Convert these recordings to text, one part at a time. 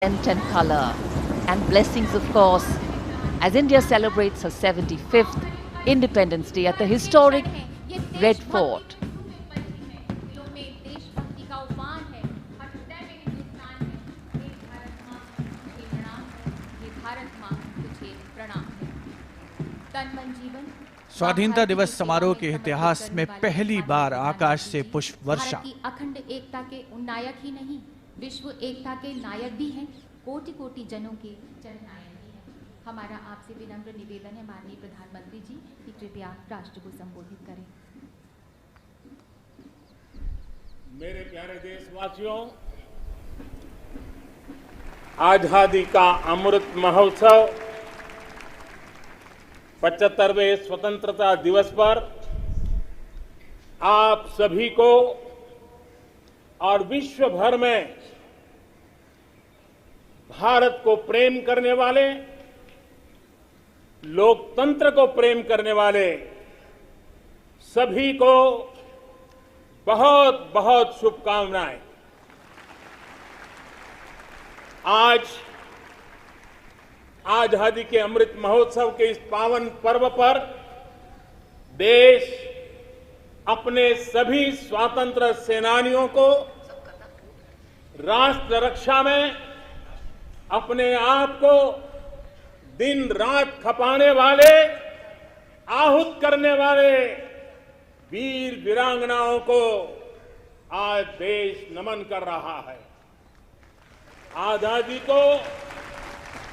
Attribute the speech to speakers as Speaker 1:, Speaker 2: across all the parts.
Speaker 1: scent and color, and blessings, of course, as India celebrates her 75th Independence Day at the historic Red Fort.
Speaker 2: स्वाधीनता दिवस समारोह के इतिहास में पहली बार आकाश से पुष्प वर्षा।
Speaker 3: अखंड एकता के नायक ही नहीं, विश्व एकता के नायक भी हैं, कोटि कोटि जनों के जननायक भी हैं। हमारा आपसे विनम्र निवेदन है माननीय प्रधानमंत्री जी कि कृपया राष्ट्र को संबोधित करें।
Speaker 4: मेरे प्यारे देशवासियों, आजादी का अमृत महोत्सव 75वें स्वतंत्रता दिवस पर आप सभी को और विश्व भर में भारत को प्रेम करने वाले, लोकतंत्र को प्रेम करने वाले सभी को बहुत बहुत शुभकामनाएं। आज आजादी के अमृत महोत्सव के इस पावन पर्व पर देश अपने सभी स्वतंत्र सेनानियों को राष्ट्र रक्षा में अपने आप को दिन रात खपाने वाले, आहूत करने वाले वीर वीरांगनाओं को आज देश नमन कर रहा है। आजादी को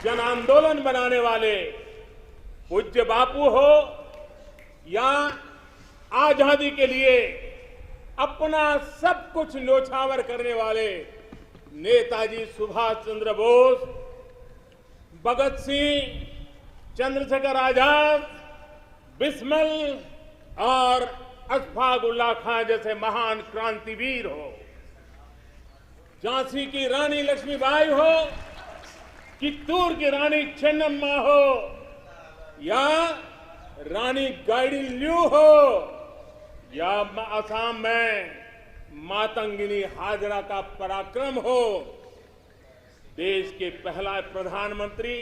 Speaker 4: जन आंदोलन बनाने वाले पूज्य बापू हो या आजादी के लिए अपना सब कुछ न्योछावर करने वाले नेताजी सुभाष चंद्र बोस, भगत सिंह, चंद्रशेखर आजाद, बिस्मिल और अशफाक उल्लाह खां जैसे महान क्रांतिवीर हो, झांसी की रानी लक्ष्मीबाई हो, चित्तूर की रानी चेन्नम्मा हो या रानी गाइडिनल्यू हो या असम में मातंगिनी हाजरा का पराक्रम हो, देश के पहला प्रधानमंत्री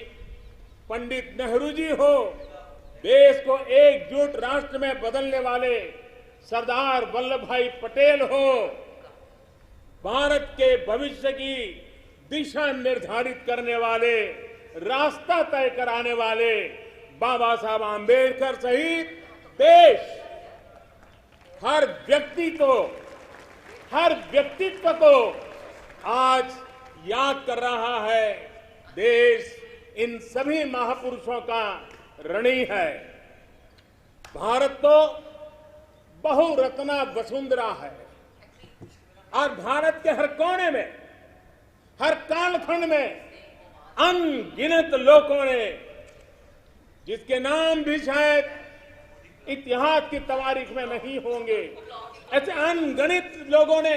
Speaker 4: पंडित नेहरू जी हो, देश को एकजुट राष्ट्र में बदलने वाले सरदार वल्लभ भाई पटेल हो, भारत के भविष्य की दिशा निर्धारित करने वाले, रास्ता तय कराने वाले बाबा साहब आंबेडकर सहित देश हर व्यक्तित्व को आज याद कर रहा है। देश इन सभी महापुरुषों का ऋणी है। भारत तो बहुरत्ना वसुंधरा है और भारत के हर कोने में, हर कालखंड में अनगिनत लोगों ने, जिसके नाम भी शायद इतिहास की तवारीख में नहीं होंगे, ऐसे अनगिनत लोगों ने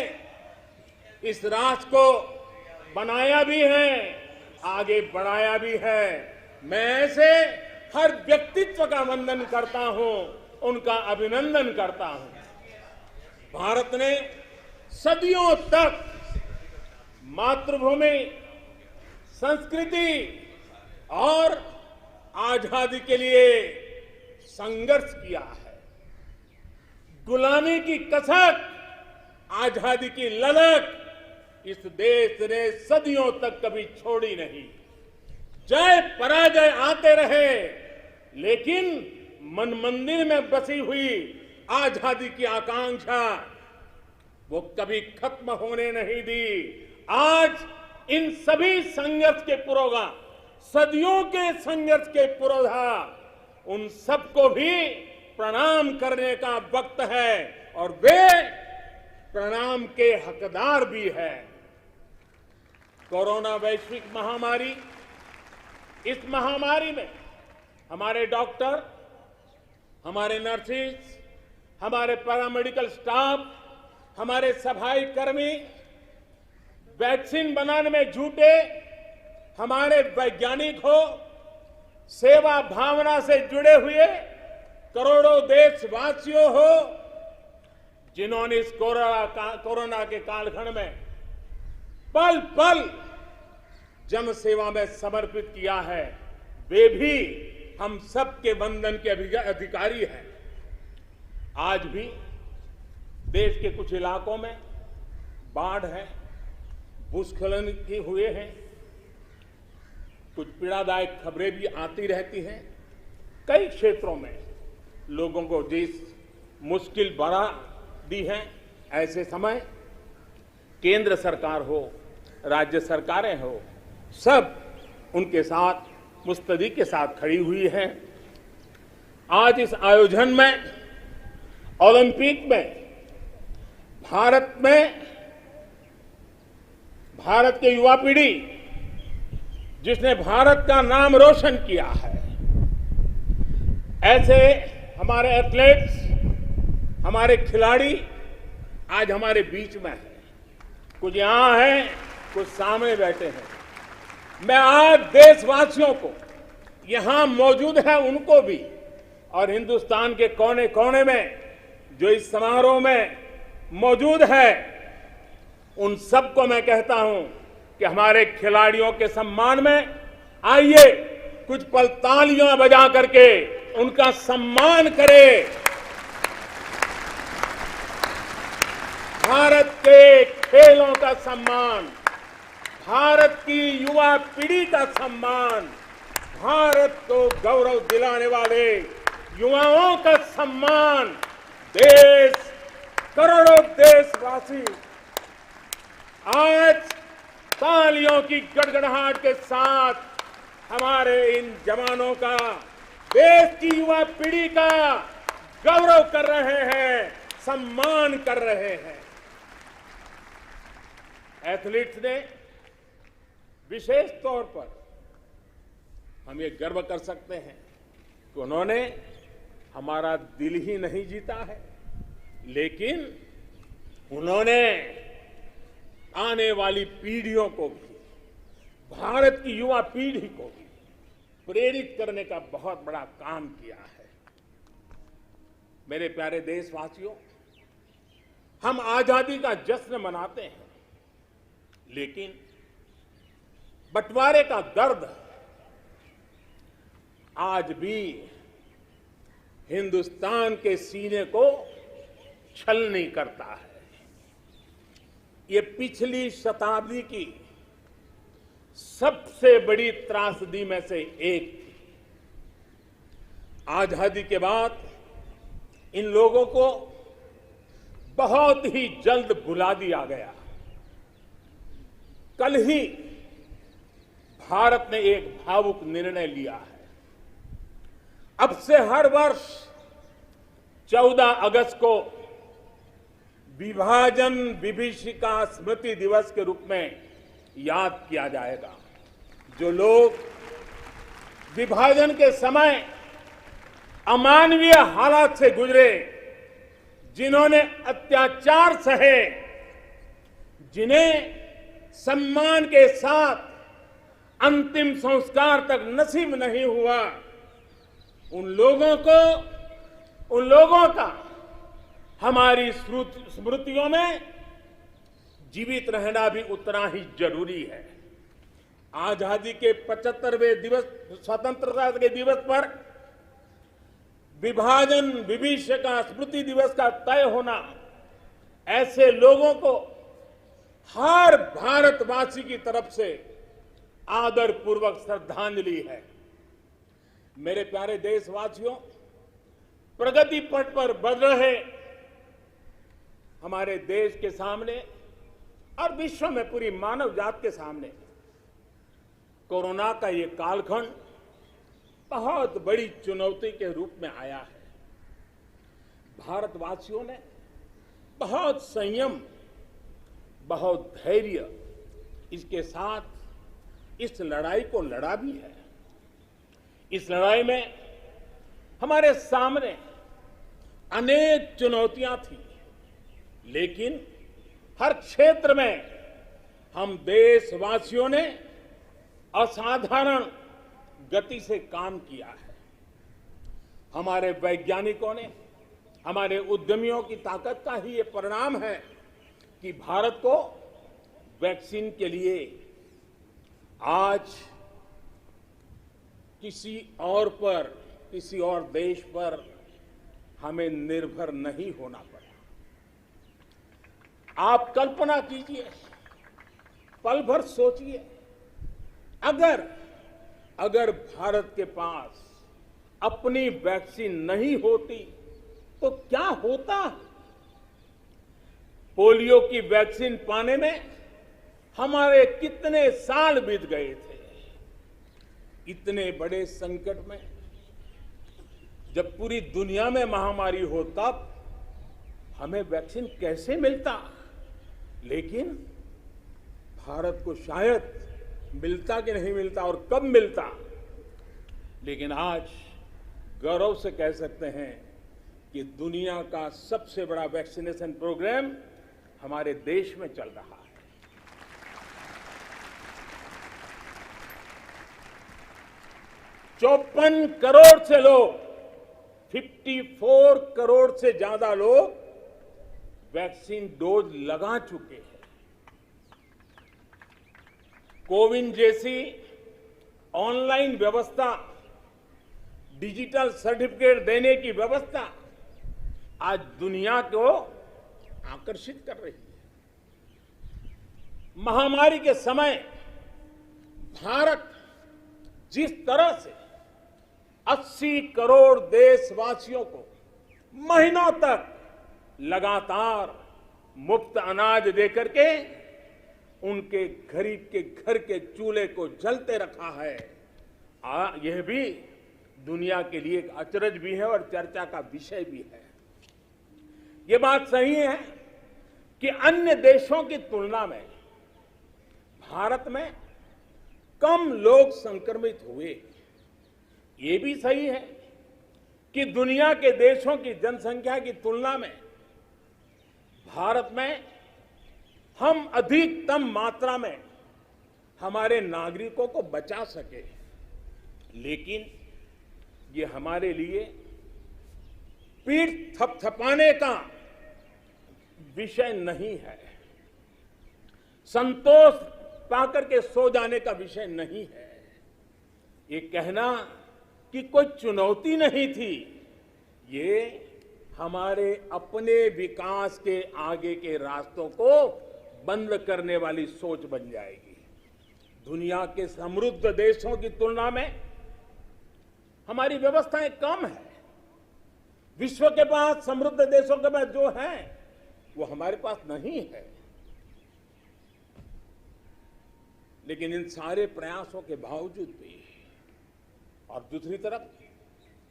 Speaker 4: इस राष्ट्र को बनाया भी है, आगे बढ़ाया भी है। मैं ऐसे हर व्यक्तित्व का वंदन करता हूं, उनका अभिनंदन करता हूं। भारत ने सदियों तक मातृभूमि, संस्कृति और आजादी के लिए संघर्ष किया है। गुलामी की कसक, आजादी की ललक इस देश ने सदियों तक कभी छोड़ी नहीं। जय पराजय आते रहे, लेकिन मन मंदिर में बसी हुई आजादी की आकांक्षा वो कभी खत्म होने नहीं दी। आज इन सभी संघर्ष के पुरोधा, सदियों के संघर्ष के पुरोधा, उन सबको भी प्रणाम करने का वक्त है और वे प्रणाम के हकदार भी है। कोरोना वैश्विक महामारी, इस महामारी में हमारे डॉक्टर, हमारे नर्सेज, हमारे पैरामेडिकल स्टाफ, हमारे सफाई कर्मी वैक्सीन बनाने में जुटे, हमारे वैज्ञानिक हो, सेवा भावना से जुड़े हुए करोड़ों देशवासियों हो, जिन्होंने इस कोरोना के कालखंड में पल पल जन सेवा में समर्पित किया है, वे भी हम सबके वंदन के अधिकारी हैं। आज भी देश के कुछ इलाकों में बाढ़ है, भूस्खलन की हुए हैं, कुछ पीड़ादायक खबरें भी आती रहती हैं। कई क्षेत्रों में लोगों को जिस मुश्किल बढ़ा दी है, ऐसे समय केंद्र सरकार हो, राज्य सरकारें हो, सब उनके साथ मुस्तैदी के साथ खड़ी हुई है। आज इस आयोजन में, ओलंपिक में, भारत के युवा पीढ़ी जिसने भारत का नाम रोशन किया है, ऐसे हमारे एथलीट्स, हमारे खिलाड़ी आज हमारे बीच में हैं। कुछ यहां हैं, कुछ सामने बैठे हैं। मैं आज देशवासियों को, यहां मौजूद है उनको भी, और हिंदुस्तान के कोने कोने में जो इस समारोह में मौजूद है, उन सबको मैं कहता हूं कि हमारे खिलाड़ियों के सम्मान में आइए कुछ पल तालियां बजा करके उनका सम्मान करें। भारत के खेलों का सम्मान, भारत की युवा पीढ़ी का सम्मान, भारत को गौरव दिलाने वाले युवाओं का सम्मान, देश, करोड़ों देशवासी आज तालियों की गड़गड़ाहट के साथ हमारे इन जवानों का, देश की युवा पीढ़ी का गौरव कर रहे हैं, सम्मान कर रहे हैं। एथलीट्स ने विशेष तौर पर हम ये गर्व कर सकते हैं कि उन्होंने हमारा दिल ही नहीं जीता है, लेकिन उन्होंने आने वाली पीढ़ियों को भी, भारत की युवा पीढ़ी को भी प्रेरित करने का बहुत बड़ा काम किया है। मेरे प्यारे देशवासियों, हम आजादी का जश्न मनाते हैं, लेकिन बंटवारे का दर्द आज भी हिंदुस्तान के सीने को छल नहीं करता है। ये पिछली शताब्दी की सबसे बड़ी त्रासदी में से एक थी। आजादी के बाद इन लोगों को बहुत ही जल्द भुला दिया गया। कल ही भारत ने एक भावुक निर्णय लिया है। अब से हर वर्ष 14 अगस्त को विभाजन विभीषिका स्मृति दिवस के रूप में याद किया जाएगा। जो लोग विभाजन के समय अमानवीय हालात से गुजरे, जिन्होंने अत्याचार सहे, जिन्हें सम्मान के साथ अंतिम संस्कार तक नसीब नहीं हुआ, उन लोगों का हमारी स्मृतियों में जीवित रहना भी उतना ही जरूरी है। आजादी के 75वें दिवस, स्वतंत्रता के दिवस पर विभाजन विभीषिका स्मृति दिवस का तय होना ऐसे लोगों को हर भारतवासी की तरफ से आदरपूर्वक श्रद्धांजलि है। मेरे प्यारे देशवासियों, प्रगति पथ पर बढ़ रहे हमारे देश के सामने और विश्व में पूरी मानव जात के सामने कोरोना का ये कालखंड बहुत बड़ी चुनौती के रूप में आया है। भारतवासियों ने बहुत संयम, बहुत धैर्य इसके साथ इस लड़ाई को लड़ा भी है। इस लड़ाई में हमारे सामने अनेक चुनौतियां थी, लेकिन हर क्षेत्र में हम देशवासियों ने असाधारण गति से काम किया है। हमारे वैज्ञानिकों ने, हमारे उद्यमियों की ताकत का ही ये परिणाम है कि भारत को वैक्सीन के लिए आज किसी और पर, किसी और देश पर हमें निर्भर नहीं होना पड़ा। आप कल्पना कीजिए, पल भर सोचिए, अगर भारत के पास अपनी वैक्सीन नहीं होती तो क्या होता। पोलियो की वैक्सीन पाने में हमारे कितने साल बीत गए थे। इतने बड़े संकट में जब पूरी दुनिया में महामारी हो तब हमें वैक्सीन कैसे मिलता। लेकिन भारत को शायद मिलता कि नहीं मिलता और कब मिलता, लेकिन आज गौरव से कह सकते हैं कि दुनिया का सबसे बड़ा वैक्सीनेशन प्रोग्राम हमारे देश में चल रहा है। 54 करोड़ से लोग, 54 करोड़ से ज्यादा लोग वैक्सीन डोज लगा चुके हैं। कोविन जैसी ऑनलाइन व्यवस्था, डिजिटल सर्टिफिकेट देने की व्यवस्था आज दुनिया को आकर्षित कर रही है। महामारी के समय भारत जिस तरह से 80 करोड़ देशवासियों को महीनों तक लगातार मुफ्त अनाज देकर के उनके गरीब के घर के चूल्हे को जलते रखा है, यह भी दुनिया के लिए एक अचरज भी है और चर्चा का विषय भी है। ये बात सही है कि अन्य देशों की तुलना में भारत में कम लोग संक्रमित हुए। ये भी सही है कि दुनिया के देशों की जनसंख्या की तुलना में भारत में हम अधिकतम मात्रा में हमारे नागरिकों को बचा सके। लेकिन ये हमारे लिए पीठ थपथपाने का विषय नहीं है, संतोष पाकर के सो जाने का विषय नहीं है। ये कहना कि कोई चुनौती नहीं थी, ये हमारे अपने विकास के आगे के रास्तों को बंद करने वाली सोच बन जाएगी। दुनिया के समृद्ध देशों की तुलना में हमारी व्यवस्थाएं कम है। विश्व के पास, समृद्ध देशों के पास जो है वो हमारे पास नहीं है। लेकिन इन सारे प्रयासों के बावजूद भी, और दूसरी तरफ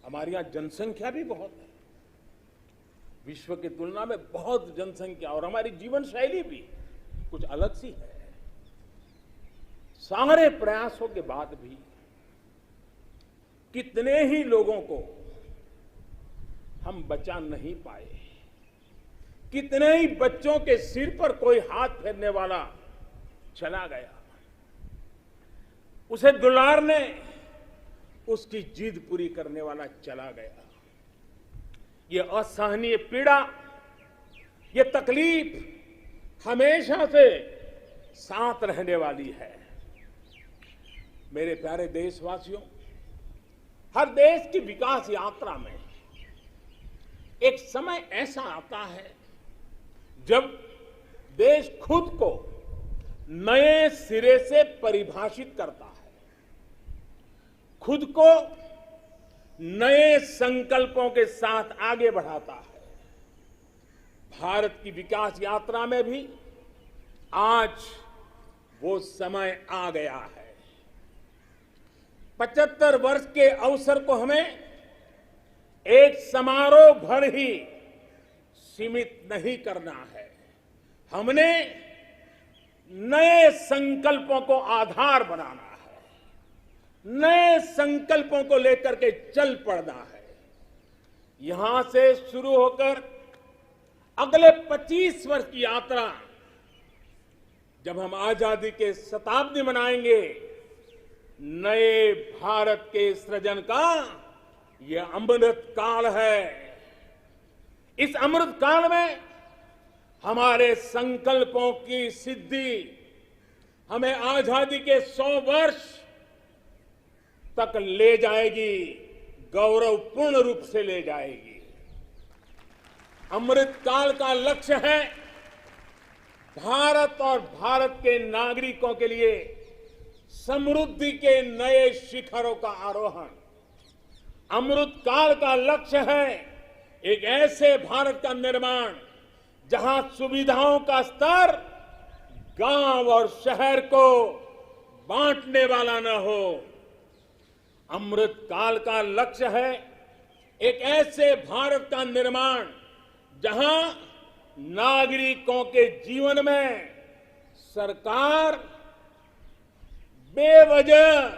Speaker 4: हमारे यहां जनसंख्या भी बहुत है, विश्व की तुलना में बहुत जनसंख्या, और हमारी जीवन शैली भी कुछ अलग सी है। सारे प्रयासों के बाद भी कितने ही लोगों को हम बचा नहीं पाए। कितने ही बच्चों के सिर पर कोई हाथ फेरने वाला चला गया, उसे दुलारने, उसकी जिद पूरी करने वाला चला गया। ये असहनीय पीड़ा, ये तकलीफ हमेशा से साथ रहने वाली है। मेरे प्यारे देशवासियों, हर देश की विकास यात्रा में एक समय ऐसा आता है जब देश खुद को नए सिरे से परिभाषित करता है, खुद को नए संकल्पों के साथ आगे बढ़ाता है। भारत की विकास यात्रा में भी आज वो समय आ गया है। 75 वर्ष के अवसर को हमें एक समारोह भर ही सीमित नहीं करना है। हमने नए संकल्पों को आधार बनाना है, नए संकल्पों को लेकर के चल पड़ना है। यहां से शुरू होकर अगले 25 वर्ष की यात्रा, जब हम आजादी के शताब्दी मनाएंगे, नए भारत के सृजन का यह अमृत काल है। इस अमृत काल में हमारे संकल्पों की सिद्धि, हमें आजादी के 100 वर्ष तक ले जाएगी, गौरवपूर्ण रूप से ले जाएगी। अमृत काल का लक्ष्य है भारत और भारत के नागरिकों के लिए समृद्धि के नए शिखरों का आरोहण। अमृत काल का लक्ष्य है एक ऐसे भारत का निर्माण जहां सुविधाओं का स्तर गांव और शहर को बांटने वाला न हो। अमृत काल का लक्ष्य है एक ऐसे भारत का निर्माण जहां नागरिकों के जीवन में सरकार बेवजह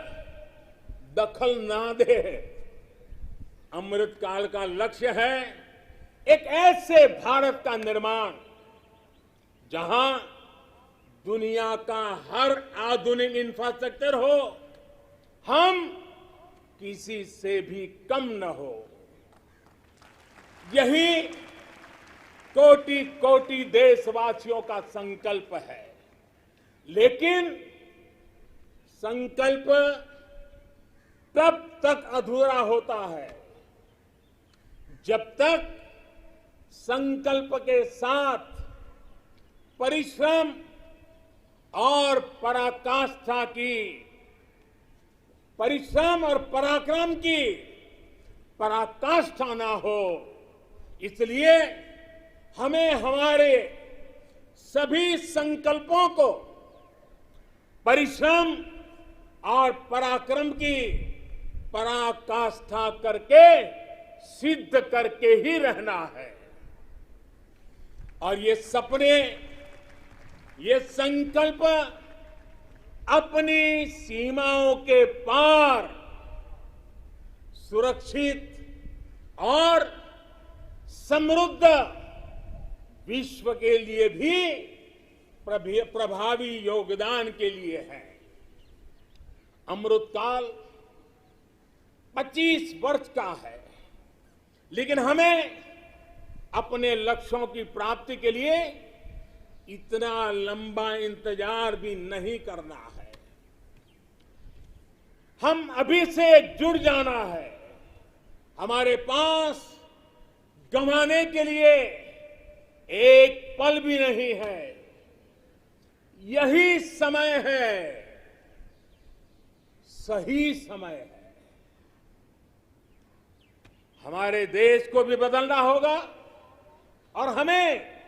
Speaker 4: दखल ना दे। अमृत काल का लक्ष्य है एक ऐसे भारत का निर्माण जहां दुनिया का हर आधुनिक इंफ्रास्ट्रक्चर हो, हम किसी से भी कम न हो। यही कोटि कोटि देशवासियों का संकल्प है। लेकिन संकल्प तब तक अधूरा होता है जब तक संकल्प के साथ परिश्रम और पराकाष्ठा की, परिश्रम और पराक्रम की पराकाष्ठा ना हो। इसलिए हमें हमारे सभी संकल्पों को परिश्रम और पराक्रम की पराकाष्ठा करके सिद्ध करके ही रहना है। और ये सपने, ये संकल्प अपनी सीमाओं के पार सुरक्षित और समृद्ध विश्व के लिए भी प्रभावी योगदान के लिए है। अमृतकाल 25 वर्ष का है, लेकिन हमें अपने लक्ष्यों की प्राप्ति के लिए इतना लंबा इंतजार भी नहीं करना है। हम अभी से जुड़ जाना है। हमारे पास गंवाने के लिए एक पल भी नहीं है। यही समय है, सही समय है। हमारे देश को भी बदलना होगा और हमें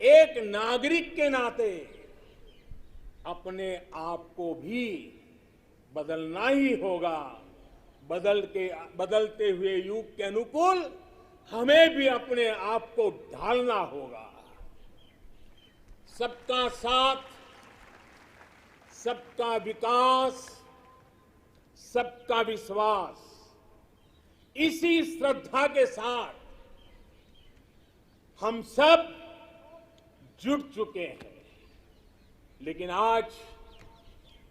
Speaker 4: एक नागरिक के नाते अपने आप को भी बदलना ही होगा। बदलते हुए युग के अनुकूल हमें भी अपने आप को ढालना होगा। सबका साथ, सबका विकास, सबका विश्वास, इसी श्रद्धा के साथ हम सब जुट चुके हैं। लेकिन आज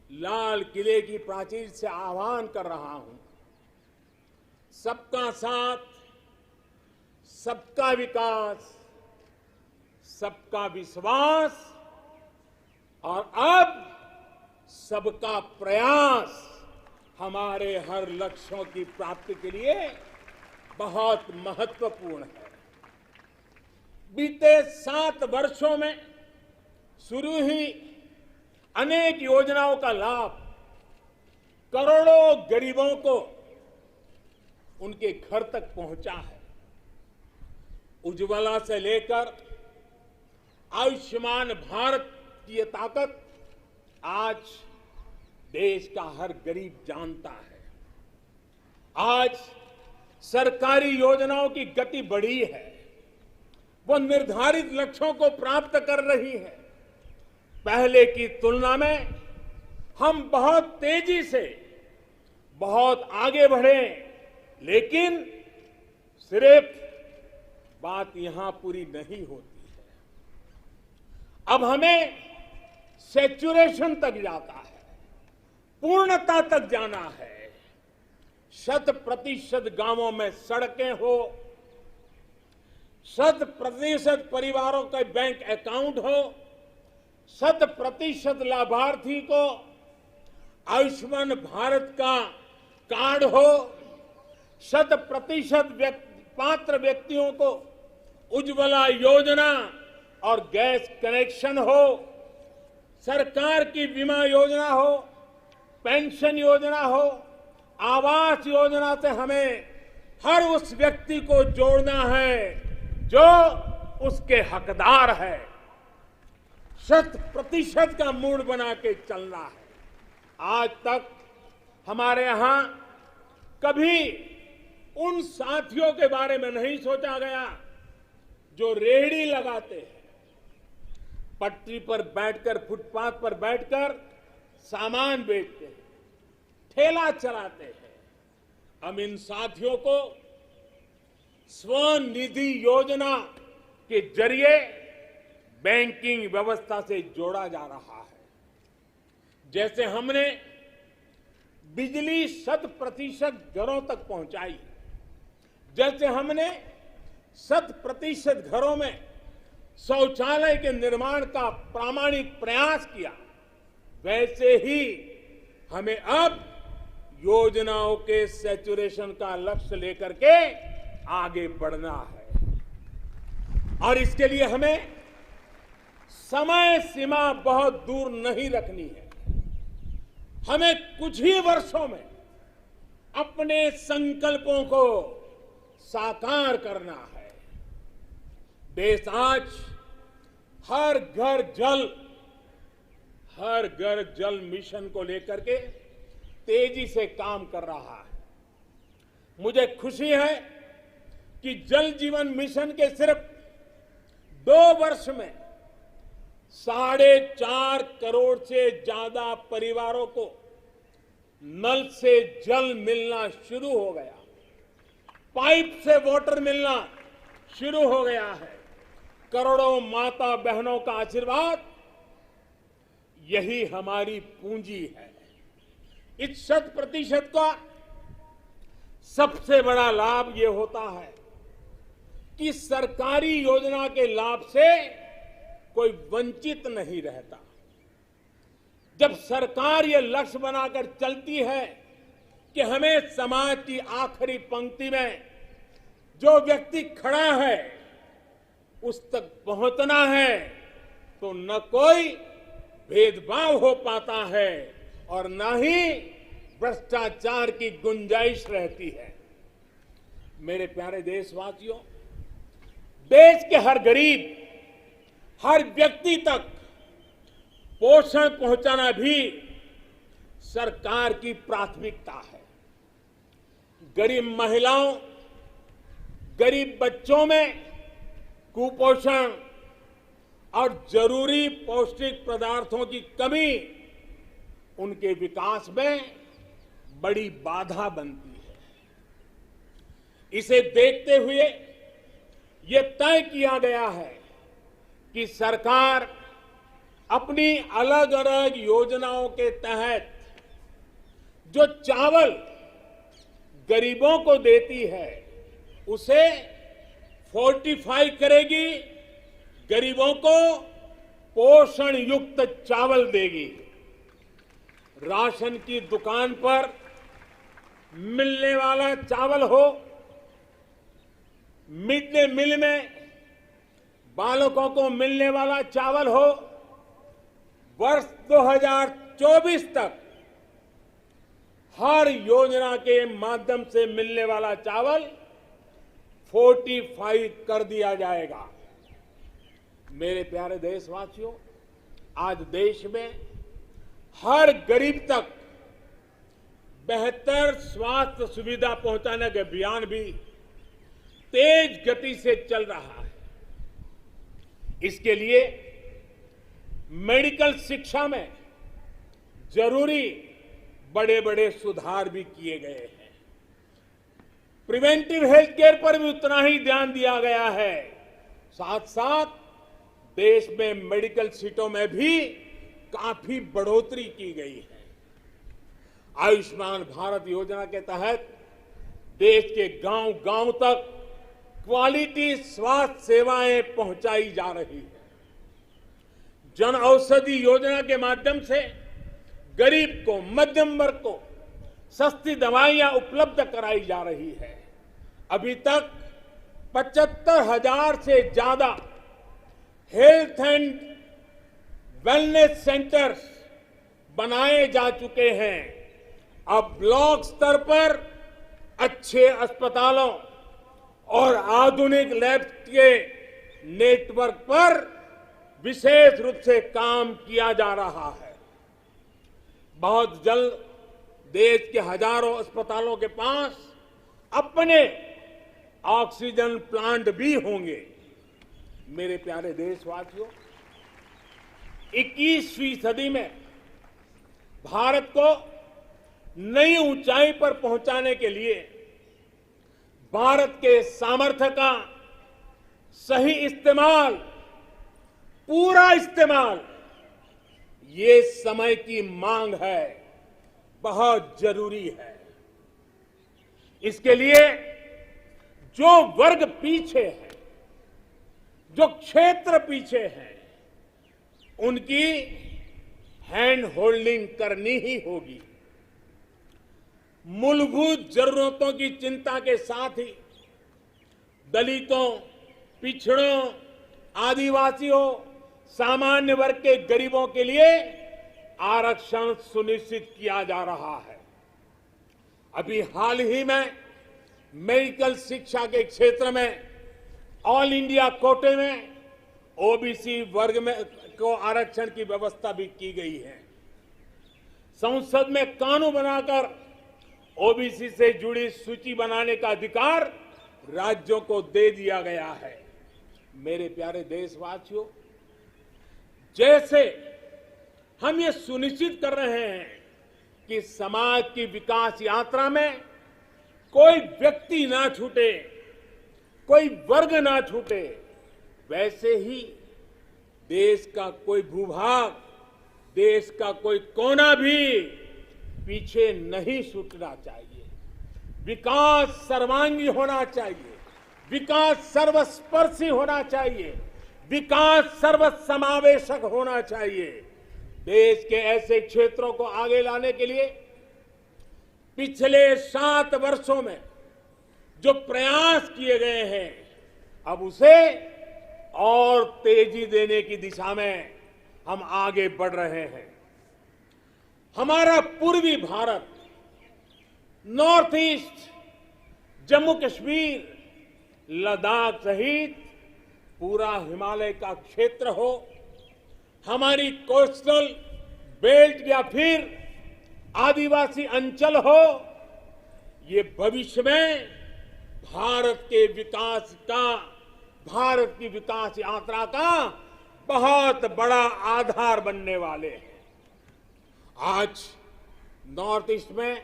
Speaker 4: लाल किले की प्राचीर से आह्वान कर रहा हूं, सबका साथ, सबका विकास, सबका विश्वास और अब सबका प्रयास हमारे हर लक्ष्यों की प्राप्ति के लिए बहुत महत्वपूर्ण है। बीते 7 वर्षों में शुरू हुई अनेक योजनाओं का लाभ करोड़ों गरीबों को उनके घर तक पहुंचा है। उज्ज्वला से लेकर आयुष्मान भारत की ये ताकत आज देश का हर गरीब जानता है। आज सरकारी योजनाओं की गति बढ़ी है, वो निर्धारित लक्ष्यों को प्राप्त कर रही है। पहले की तुलना में हम बहुत तेजी से बहुत आगे बढ़े, लेकिन सिर्फ बात यहां पूरी नहीं होती है। अब हमें सैचुरेशन तक जाता है, पूर्णता तक जाना है। 100% गांवों में सड़कें हो, 100% परिवारों के बैंक अकाउंट हो, 100% लाभार्थी को आयुष्मान भारत का कार्ड हो, 100% पात्र व्यक्तियों को उज्ज्वला योजना और गैस कनेक्शन हो, सरकार की बीमा योजना हो, पेंशन योजना हो, आवास योजना से हमें हर उस व्यक्ति को जोड़ना है जो उसके हकदार है। 100% का मूड बना के चलना है। आज तक हमारे यहां कभी उन साथियों के बारे में नहीं सोचा गया जो रेहड़ी लगाते हैं, पटरी पर बैठकर, फुटपाथ पर बैठकर सामान बेचते हैं, ठेला चलाते हैं। हम इन साथियों को स्वनिधि योजना के जरिए बैंकिंग व्यवस्था से जोड़ा जा रहा है। जैसे हमने बिजली 100% घरों तक पहुंचाई, जैसे हमने 100% घरों में शौचालय के निर्माण का प्रामाणिक प्रयास किया, वैसे ही हमें अब योजनाओं के सैचुरेशन का लक्ष्य लेकर के आगे बढ़ना है। और इसके लिए हमें समय सीमा बहुत दूर नहीं रखनी है। हमें कुछ ही वर्षों में अपने संकल्पों को साकार करना है। देश आज हर घर जल मिशन को लेकर के तेजी से काम कर रहा है। मुझे खुशी है कि जल जीवन मिशन के सिर्फ 2 वर्ष में 4.5 करोड़ से ज्यादा परिवारों को नल से जल मिलना शुरू हो गया, पाइप से वाटर मिलना शुरू हो गया है। करोड़ों माता बहनों का आशीर्वाद, यही हमारी पूंजी है। इस 100% का सबसे बड़ा लाभ ये होता है कि सरकारी योजना के लाभ से कोई वंचित नहीं रहता। जब सरकार ये लक्ष्य बनाकर चलती है कि हमें समाज की आखिरी पंक्ति में जो व्यक्ति खड़ा है उस तक पहुंचना है, तो न कोई भेदभाव हो पाता है और न ही भ्रष्टाचार की गुंजाइश रहती है। मेरे प्यारे देशवासियों, देश के हर गरीब, हर व्यक्ति तक पोषण पहुंचाना भी सरकार की प्राथमिकता है। गरीब महिलाओं, गरीब बच्चों में कुपोषण और जरूरी पौष्टिक पदार्थों की कमी उनके विकास में बड़ी बाधा बनती है। इसे देखते हुए ये तय किया गया है कि सरकार अपनी अलग अलग योजनाओं के तहत जो चावल गरीबों को देती है उसे फोर्टिफाई करेगी, गरीबों को पोषण युक्त चावल देगी। राशन की दुकान पर मिलने वाला चावल हो, मिड डे मील में बालकों को मिलने वाला चावल हो, वर्ष 2024 तक हर योजना के माध्यम से मिलने वाला चावल फोर्टिफाई कर दिया जाएगा। मेरे प्यारे देशवासियों, आज देश में हर गरीब तक बेहतर स्वास्थ्य सुविधा पहुंचाने का अभियान भी तेज गति से चल रहा है। इसके लिए मेडिकल शिक्षा में जरूरी बड़े बड़े सुधार भी किए गए हैं। प्रिवेंटिव हेल्थ केयर पर भी उतना ही ध्यान दिया गया है। साथ साथ देश में मेडिकल सीटों में भी काफी बढ़ोतरी की गई है। आयुष्मान भारत योजना के तहत देश के गांव-गांव तक क्वालिटी स्वास्थ्य सेवाएं पहुंचाई जा रही है। जन औषधि योजना के माध्यम से गरीब को, मध्यम वर्ग को सस्ती दवाइयां उपलब्ध कराई जा रही है। अभी तक 75,000 से ज्यादा हेल्थ एंड वेलनेस सेंटर्स बनाए जा चुके हैं। अब ब्लॉक स्तर पर अच्छे अस्पतालों और आधुनिक लैब के नेटवर्क पर विशेष रूप से काम किया जा रहा है। बहुत जल्द देश के हजारों अस्पतालों के पास अपने ऑक्सीजन प्लांट भी होंगे। मेरे प्यारे देशवासियों, 21वीं सदी में भारत को नई ऊंचाई पर पहुंचाने के लिए भारत के सामर्थ्य का सही इस्तेमाल, पूरा इस्तेमाल, ये समय की मांग है, बहुत जरूरी है। इसके लिए जो वर्ग पीछे है, जो क्षेत्र पीछे है, उनकी हैंड होल्डिंग करनी ही होगी। मूलभूत जरूरतों की चिंता के साथ ही दलितों, पिछड़ों, आदिवासियों, सामान्य वर्ग के गरीबों के लिए आरक्षण सुनिश्चित किया जा रहा है। अभी हाल ही में मेडिकल शिक्षा के क्षेत्र में ऑल इंडिया कोटे में ओबीसी वर्ग में को आरक्षण की व्यवस्था भी की गई है। संसद में कानून बनाकर ओबीसी से जुड़ी सूची बनाने का अधिकार राज्यों को दे दिया गया है। मेरे प्यारे देशवासियों, जैसे हम ये सुनिश्चित कर रहे हैं कि समाज की विकास यात्रा में कोई व्यक्ति ना छूटे, कोई वर्ग ना छूटे, वैसे ही देश का कोई भूभाग, देश का कोई कोना भी पीछे नहीं छूटना चाहिए। विकास सर्वांगी होना चाहिए, विकास सर्वस्पर्शी होना चाहिए, विकास सर्वसमावेशक होना चाहिए। देश के ऐसे क्षेत्रों को आगे लाने के लिए पिछले 7 वर्षों में जो प्रयास किए गए हैं, अब उसे और तेजी देने की दिशा में हम आगे बढ़ रहे हैं। हमारा पूर्वी भारत, नॉर्थ ईस्ट, जम्मू कश्मीर, लद्दाख सहित पूरा हिमालय का क्षेत्र हो, हमारी कोस्टल बेल्ट या फिर आदिवासी अंचल हो, ये भविष्य में भारत के विकास का, भारत की विकास यात्रा का बहुत बड़ा आधार बनने वाले हैं। आज नॉर्थ ईस्ट में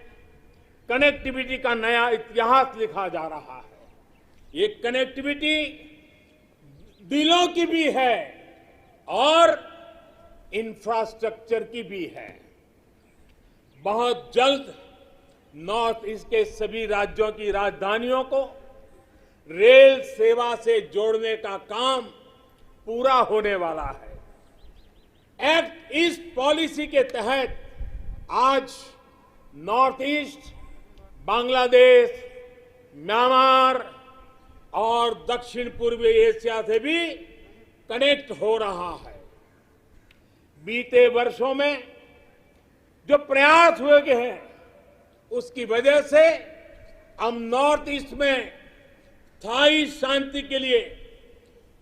Speaker 4: कनेक्टिविटी का नया इतिहास लिखा जा रहा है। ये कनेक्टिविटी दिलों की भी है और इंफ्रास्ट्रक्चर की भी है। बहुत जल्द नॉर्थ ईस्ट के सभी राज्यों की राजधानियों को रेल सेवा से जोड़ने का काम पूरा होने वाला है। एक्ट ईस्ट पॉलिसी के तहत आज नॉर्थ ईस्ट बांग्लादेश, म्यांमार और दक्षिण पूर्वी एशिया से भी कनेक्ट हो रहा है। बीते वर्षों में जो प्रयास हुए हैं, उसकी वजह से हम नॉर्थ ईस्ट में स्थायी शांति के लिए,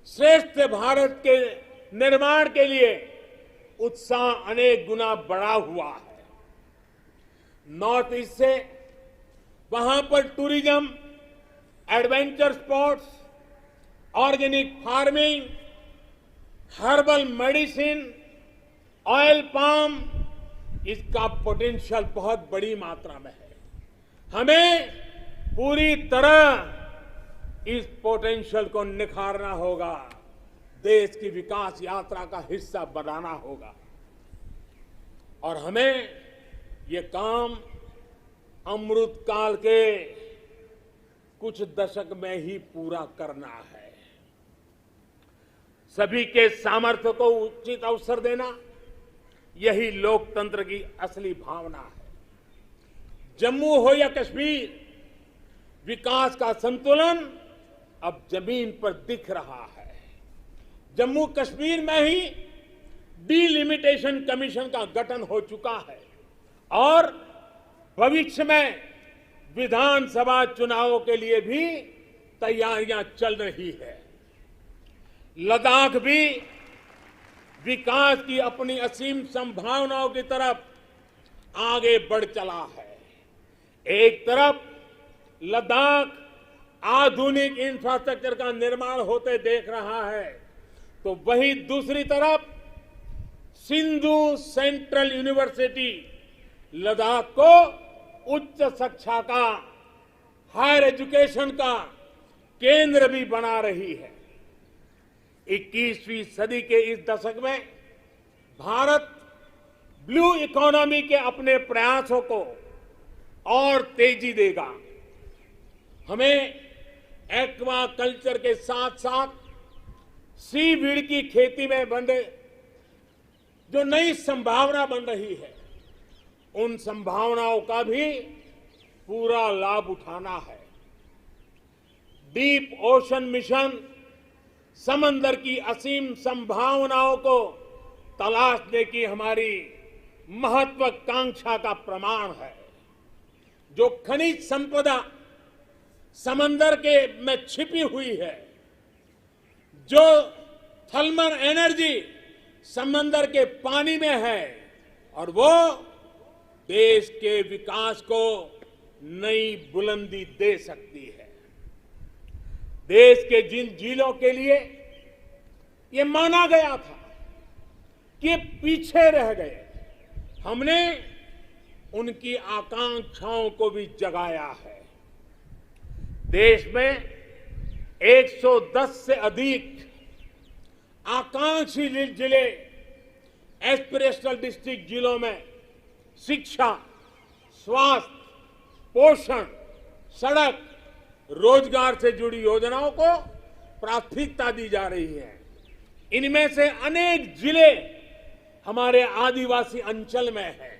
Speaker 4: श्रेष्ठ भारत के निर्माण के लिए उत्साह अनेक गुना बढ़ा हुआ है। नॉर्थ ईस्ट से वहां पर tourism, adventure sports, organic farming, herbal medicine, oil palm, इसका पोटेंशियल बहुत बड़ी मात्रा में है। हमें पूरी तरह इस पोटेंशियल को निखारना होगा, देश की विकास यात्रा का हिस्सा बनाना होगा और हमें ये काम अमृत काल के कुछ दशक में ही पूरा करना है। सभी के सामर्थ्य को उचित अवसर देना, यही लोकतंत्र की असली भावना है। जम्मू हो या कश्मीर, विकास का संतुलन अब जमीन पर दिख रहा है। जम्मू कश्मीर में ही डिलिमिटेशन कमीशन का गठन हो चुका है और भविष्य में विधानसभा चुनावों के लिए भी तैयारियां चल रही है। लद्दाख भी विकास की अपनी असीम संभावनाओं की तरफ आगे बढ़ चला है। एक तरफ लद्दाख आधुनिक इंफ्रास्ट्रक्चर का निर्माण होते देख रहा है, तो वहीं दूसरी तरफ सिंधु सेंट्रल यूनिवर्सिटी लद्दाख को उच्च शिक्षा का, हायर एजुकेशन का केंद्र भी बना रही है। 21वीं सदी के इस दशक में भारत ब्लू इकोनॉमी के अपने प्रयासों को और तेजी देगा। हमें एक्वा कल्चर के साथ साथ सीवीड की खेती में बने जो नई संभावना बन रही है, उन संभावनाओं का भी पूरा लाभ उठाना है। डीप ओशन मिशन समंदर की असीम संभावनाओं को तलाशने की हमारी महत्वाकांक्षा का प्रमाण है। जो खनिज संपदा समंदर के में छिपी हुई है, जो थर्मल एनर्जी समंदर के पानी में है, और वो देश के विकास को नई बुलंदी दे सकती है। देश के जिन जिलों के लिए ये माना गया था कि ये पीछे रह गए, हमने उनकी आकांक्षाओं को भी जगाया है। देश में 110 से अधिक आकांक्षी जिले, एस्पिरेशनल डिस्ट्रिक्ट जिलों में शिक्षा, स्वास्थ्य, पोषण, सड़क, रोजगार से जुड़ी योजनाओं को प्राथमिकता दी जा रही है। इनमें से अनेक जिले हमारे आदिवासी अंचल में हैं।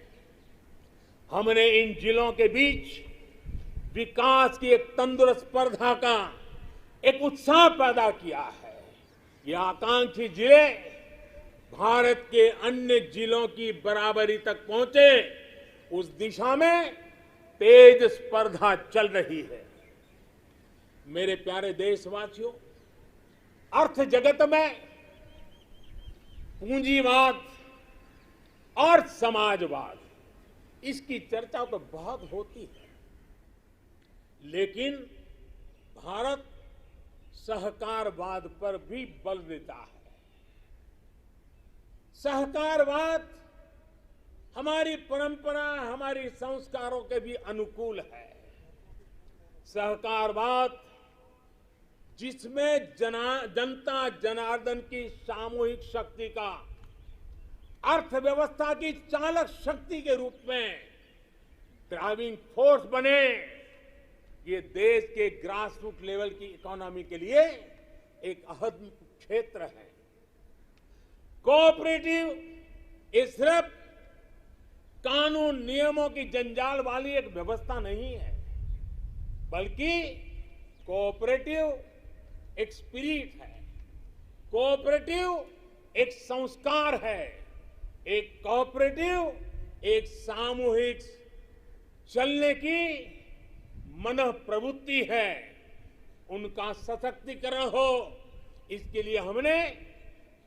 Speaker 4: हमने इन जिलों के बीच विकास की एक तंदुरुस्त स्पर्धा का एक उत्साह पैदा किया है। ये आकांक्षी जिले भारत के अन्य जिलों की बराबरी तक पहुंचे, उस दिशा में तेज स्पर्धा चल रही है। मेरे प्यारे देशवासियों, अर्थ जगत में पूंजीवाद और समाजवाद, इसकी चर्चा तो बहुत होती है, लेकिन भारत सहकारवाद पर भी बल देता है। सहकारवाद हमारी परंपरा, हमारी संस्कारों के भी अनुकूल है। सहकारवाद जिसमें जनता जनार्दन की सामूहिक शक्ति का अर्थव्यवस्था की चालक शक्ति के रूप में ड्राइविंग फोर्स बने, ये देश के ग्रास रूट लेवल की इकोनॉमी के लिए एक अहम क्षेत्र है। कोऑपरेटिव ये सिर्फ कानून नियमों की जंजाल वाली एक व्यवस्था नहीं है, बल्कि कोऑपरेटिव एक स्पिरिट है, कोऑपरेटिव एक संस्कार है, एक कोऑपरेटिव एक सामूहिक चलने की मन प्रवृत्ति है। उनका सशक्तिकरण हो, इसके लिए हमने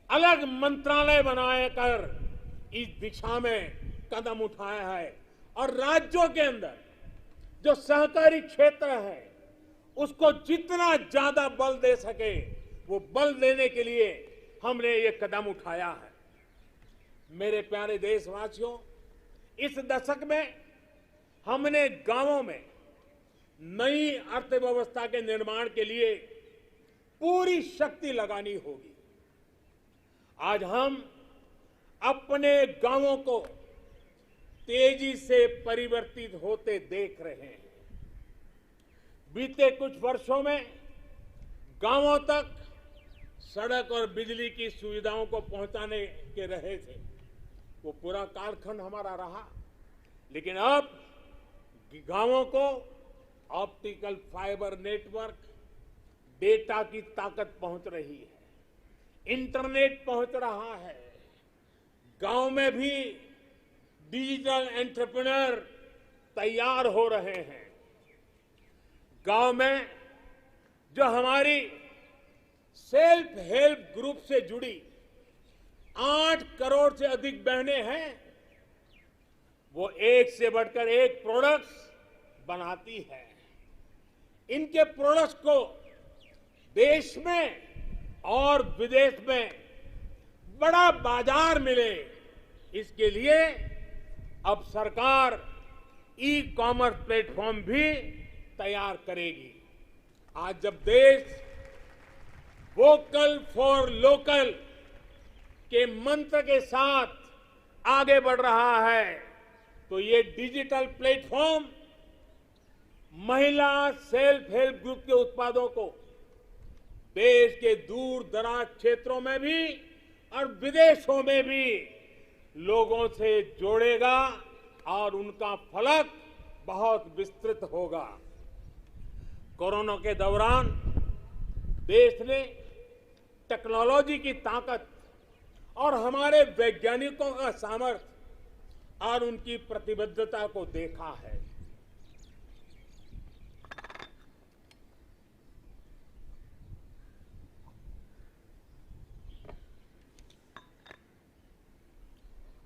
Speaker 4: अलग मंत्रालय बनाए कर इस दिशा में कदम उठाया है। और राज्यों के अंदर जो सहकारी क्षेत्र है, उसको जितना ज्यादा बल दे सके, वो बल देने के लिए हमने ये कदम उठाया है। मेरे प्यारे देशवासियों, इस दशक में हमने गांवों में नई अर्थव्यवस्था के निर्माण के लिए पूरी शक्ति लगानी होगी। आज हम अपने गांवों को तेजी से परिवर्तित होते देख रहे हैं। बीते कुछ वर्षों में गांवों तक सड़क और बिजली की सुविधाओं को पहुंचाने के रहे थे, वो पूरा कालखंड हमारा रहा। लेकिन अब गांवों को ऑप्टिकल फाइबर नेटवर्क, डेटा की ताकत पहुंच रही है, इंटरनेट पहुंच रहा है। गांव में भी डिजिटल एंटरप्रेन्योर तैयार हो रहे हैं। गांव में जो हमारी सेल्फ हेल्प ग्रुप से जुड़ी 8 करोड़ से अधिक बहनें हैं, वो एक से बढ़कर एक प्रोडक्ट्स बनाती है। इनके प्रोडक्ट्स को देश में और विदेश में बड़ा बाजार मिले, इसके लिए अब सरकार ई कॉमर्स प्लेटफॉर्म भी तैयार करेगी। आज जब देश वोकल फॉर लोकल के मंत्र के साथ आगे बढ़ रहा है, तो ये डिजिटल प्लेटफॉर्म महिला सेल्फ हेल्प ग्रुप के उत्पादों को देश के दूर दराज क्षेत्रों में भी और विदेशों में भी लोगों से जोड़ेगा और उनका फलक बहुत विस्तृत होगा। कोरोना के दौरान देश ने टेक्नोलॉजी की ताकत और हमारे वैज्ञानिकों का सामर्थ्य और उनकी प्रतिबद्धता को देखा है।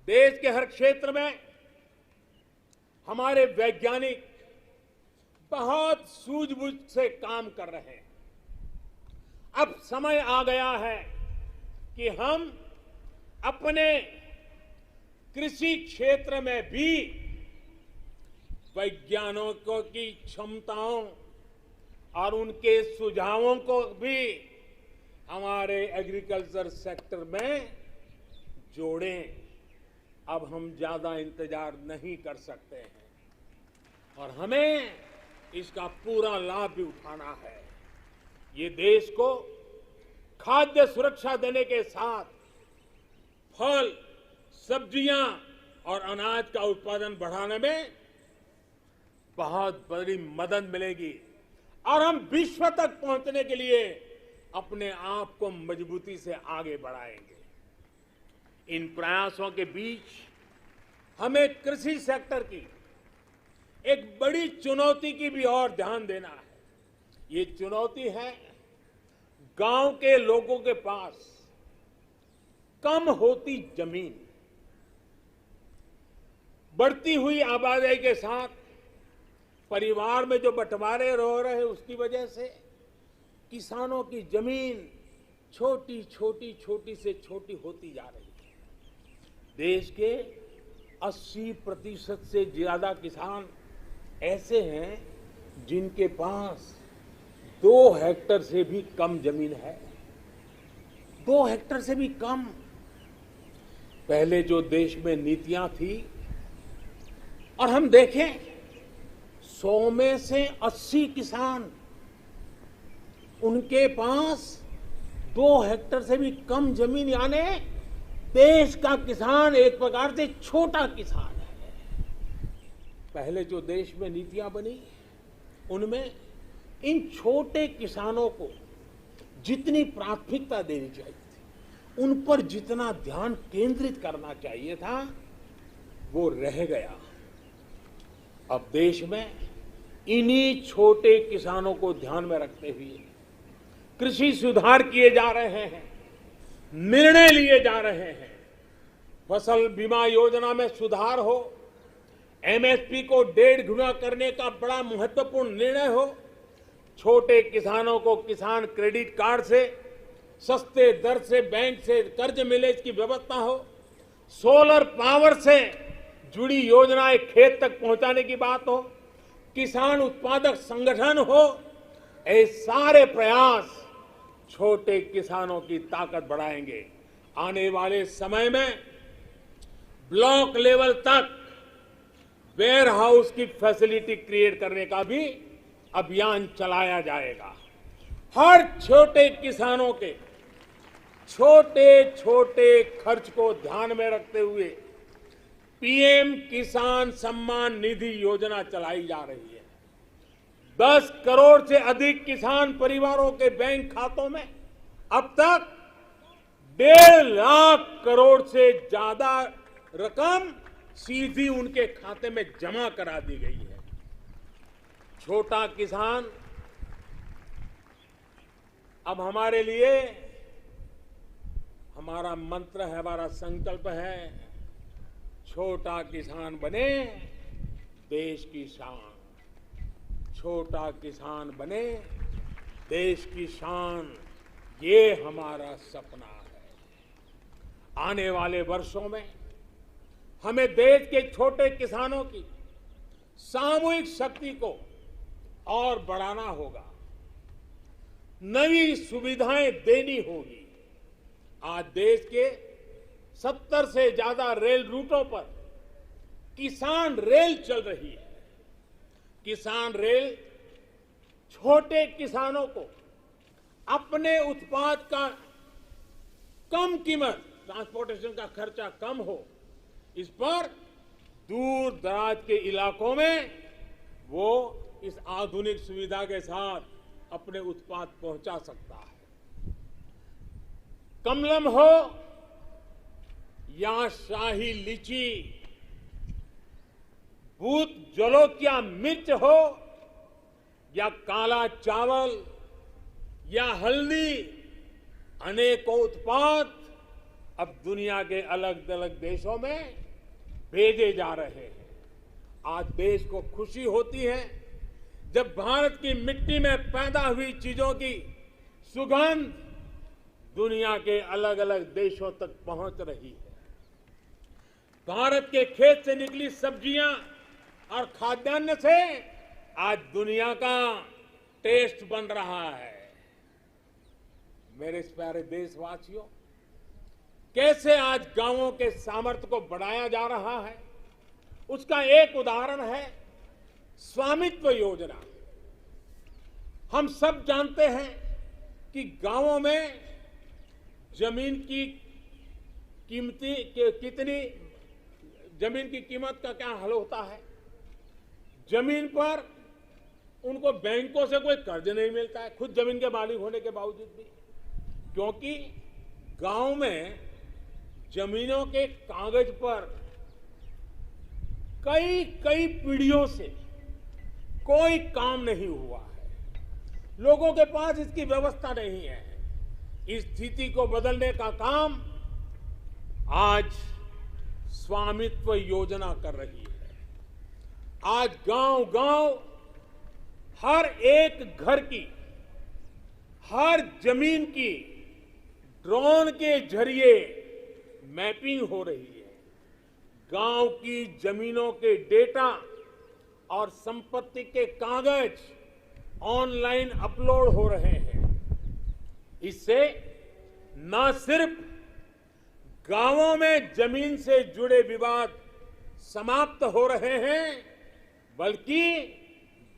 Speaker 4: देश के हर क्षेत्र में हमारे वैज्ञानिक बहुत सूझबूझ से काम कर रहे हैं। अब समय आ गया है कि हम अपने कृषि क्षेत्र में भी वैज्ञानिकों की क्षमताओं और उनके सुझावों को भी हमारे एग्रीकल्चर सेक्टर में जोड़ें। अब हम ज्यादा इंतजार नहीं कर सकते हैं और हमें इसका पूरा लाभ भी उठाना है। ये देश को खाद्य सुरक्षा देने के साथ फल, सब्जियां और अनाज का उत्पादन बढ़ाने में बहुत बड़ी मदद मिलेगी और हम विश्व तक पहुंचने के लिए अपने आप को मजबूती से आगे बढ़ाएंगे। इन प्रयासों के बीच हमें कृषि सेक्टर की एक बड़ी चुनौती की भी और ध्यान देना है। ये चुनौती है गांव के लोगों के पास कम होती जमीन। बढ़ती हुई आबादी के साथ परिवार में जो बंटवारे हो रहे हैं, उसकी वजह से किसानों की जमीन छोटी छोटी से छोटी होती जा रही है। देश के 80% से ज्यादा किसान ऐसे हैं जिनके पास 2 हेक्टेयर से भी कम जमीन है। 2 हेक्टेयर से भी कम। पहले जो देश में नीतियां थी, और हम देखें 100 में से 80 किसान, उनके पास 2 हेक्टेयर से भी कम जमीन, यानी देश का किसान एक प्रकार से छोटा किसान है। पहले जो देश में नीतियां बनी, उनमें इन छोटे किसानों को जितनी प्राथमिकता देनी चाहिए थी, उन पर जितना ध्यान केंद्रित करना चाहिए था, वो रह गया। अब देश में इन्हीं छोटे किसानों को ध्यान में रखते हुए कृषि सुधार किए जा रहे हैं, निर्णय लिए जा रहे हैं। फसल बीमा योजना में सुधार हो, एमएसपी को 1.5 गुना करने का बड़ा महत्वपूर्ण निर्णय हो, छोटे किसानों को किसान क्रेडिट कार्ड से सस्ते दर से बैंक से कर्ज मिले, इसकी व्यवस्था हो, सोलर पावर से जुड़ी योजनाएं खेत तक पहुंचाने की बात हो, किसान उत्पादक संगठन हो, ये सारे प्रयास छोटे किसानों की ताकत बढ़ाएंगे। आने वाले समय में ब्लॉक लेवल तक वेयर हाउस की फैसिलिटी क्रिएट करने का भी अभियान चलाया जाएगा। हर छोटे किसानों के छोटे छोटे खर्च को ध्यान में रखते हुए पीएम किसान सम्मान निधि योजना चलाई जा रही है। 10 करोड़ से अधिक किसान परिवारों के बैंक खातों में अब तक 1.5 लाख करोड़ से ज्यादा रकम सीधी उनके खाते में जमा करा दी गई है। छोटा किसान अब हमारे लिए, हमारा मंत्र है, हमारा संकल्प है, छोटा किसान बने देश की शान। छोटा किसान बने देश की शान, ये हमारा सपना है। आने वाले वर्षों में हमें देश के छोटे किसानों की सामूहिक शक्ति को और बढ़ाना होगा, नई सुविधाएं देनी होगी। आज देश के 70 से ज्यादा रेल रूटों पर किसान रेल चल रही है। किसान रेल छोटे किसानों को अपने उत्पाद का कम कीमत, ट्रांसपोर्टेशन का खर्चा कम हो, इस पर दूर दराज के इलाकों में वो इस आधुनिक सुविधा के साथ अपने उत्पाद पहुंचा सकता है। कमलम हो या शाही लीची, भूत जलोकिया मिर्च हो या काला चावल या हल्दी, अनेकों उत्पाद अब दुनिया के अलग अलग देशों में भेजे जा रहे हैं। आज देश को खुशी होती है जब भारत की मिट्टी में पैदा हुई चीजों की सुगंध दुनिया के अलग अलग देशों तक पहुंच रही है। भारत के खेत से निकली सब्जियां और खाद्यान्न से आज दुनिया का टेस्ट बन रहा है। मेरे प्यारे देशवासियों, कैसे आज गांवों के सामर्थ्य को बढ़ाया जा रहा है, उसका एक उदाहरण है स्वामित्व योजना। हम सब जानते हैं कि गांवों में जमीन की कीमत का क्या हल होता है। जमीन पर उनको बैंकों से कोई कर्ज नहीं मिलता है, खुद जमीन के मालिक होने के बावजूद भी, क्योंकि गांव में जमीनों के कागज पर कई पीढ़ियों से कोई काम नहीं हुआ है। लोगों के पास इसकी व्यवस्था नहीं है। इस स्थिति को बदलने का काम आज स्वामित्व योजना कर रही है। आज गांव-गांव हर एक घर की, हर जमीन की ड्रोन के जरिए मैपिंग हो रही है। गांव की जमीनों के डेटा और संपत्ति के कागज ऑनलाइन अपलोड हो रहे हैं। इससे न सिर्फ गांवों में जमीन से जुड़े विवाद समाप्त हो रहे हैं, बल्कि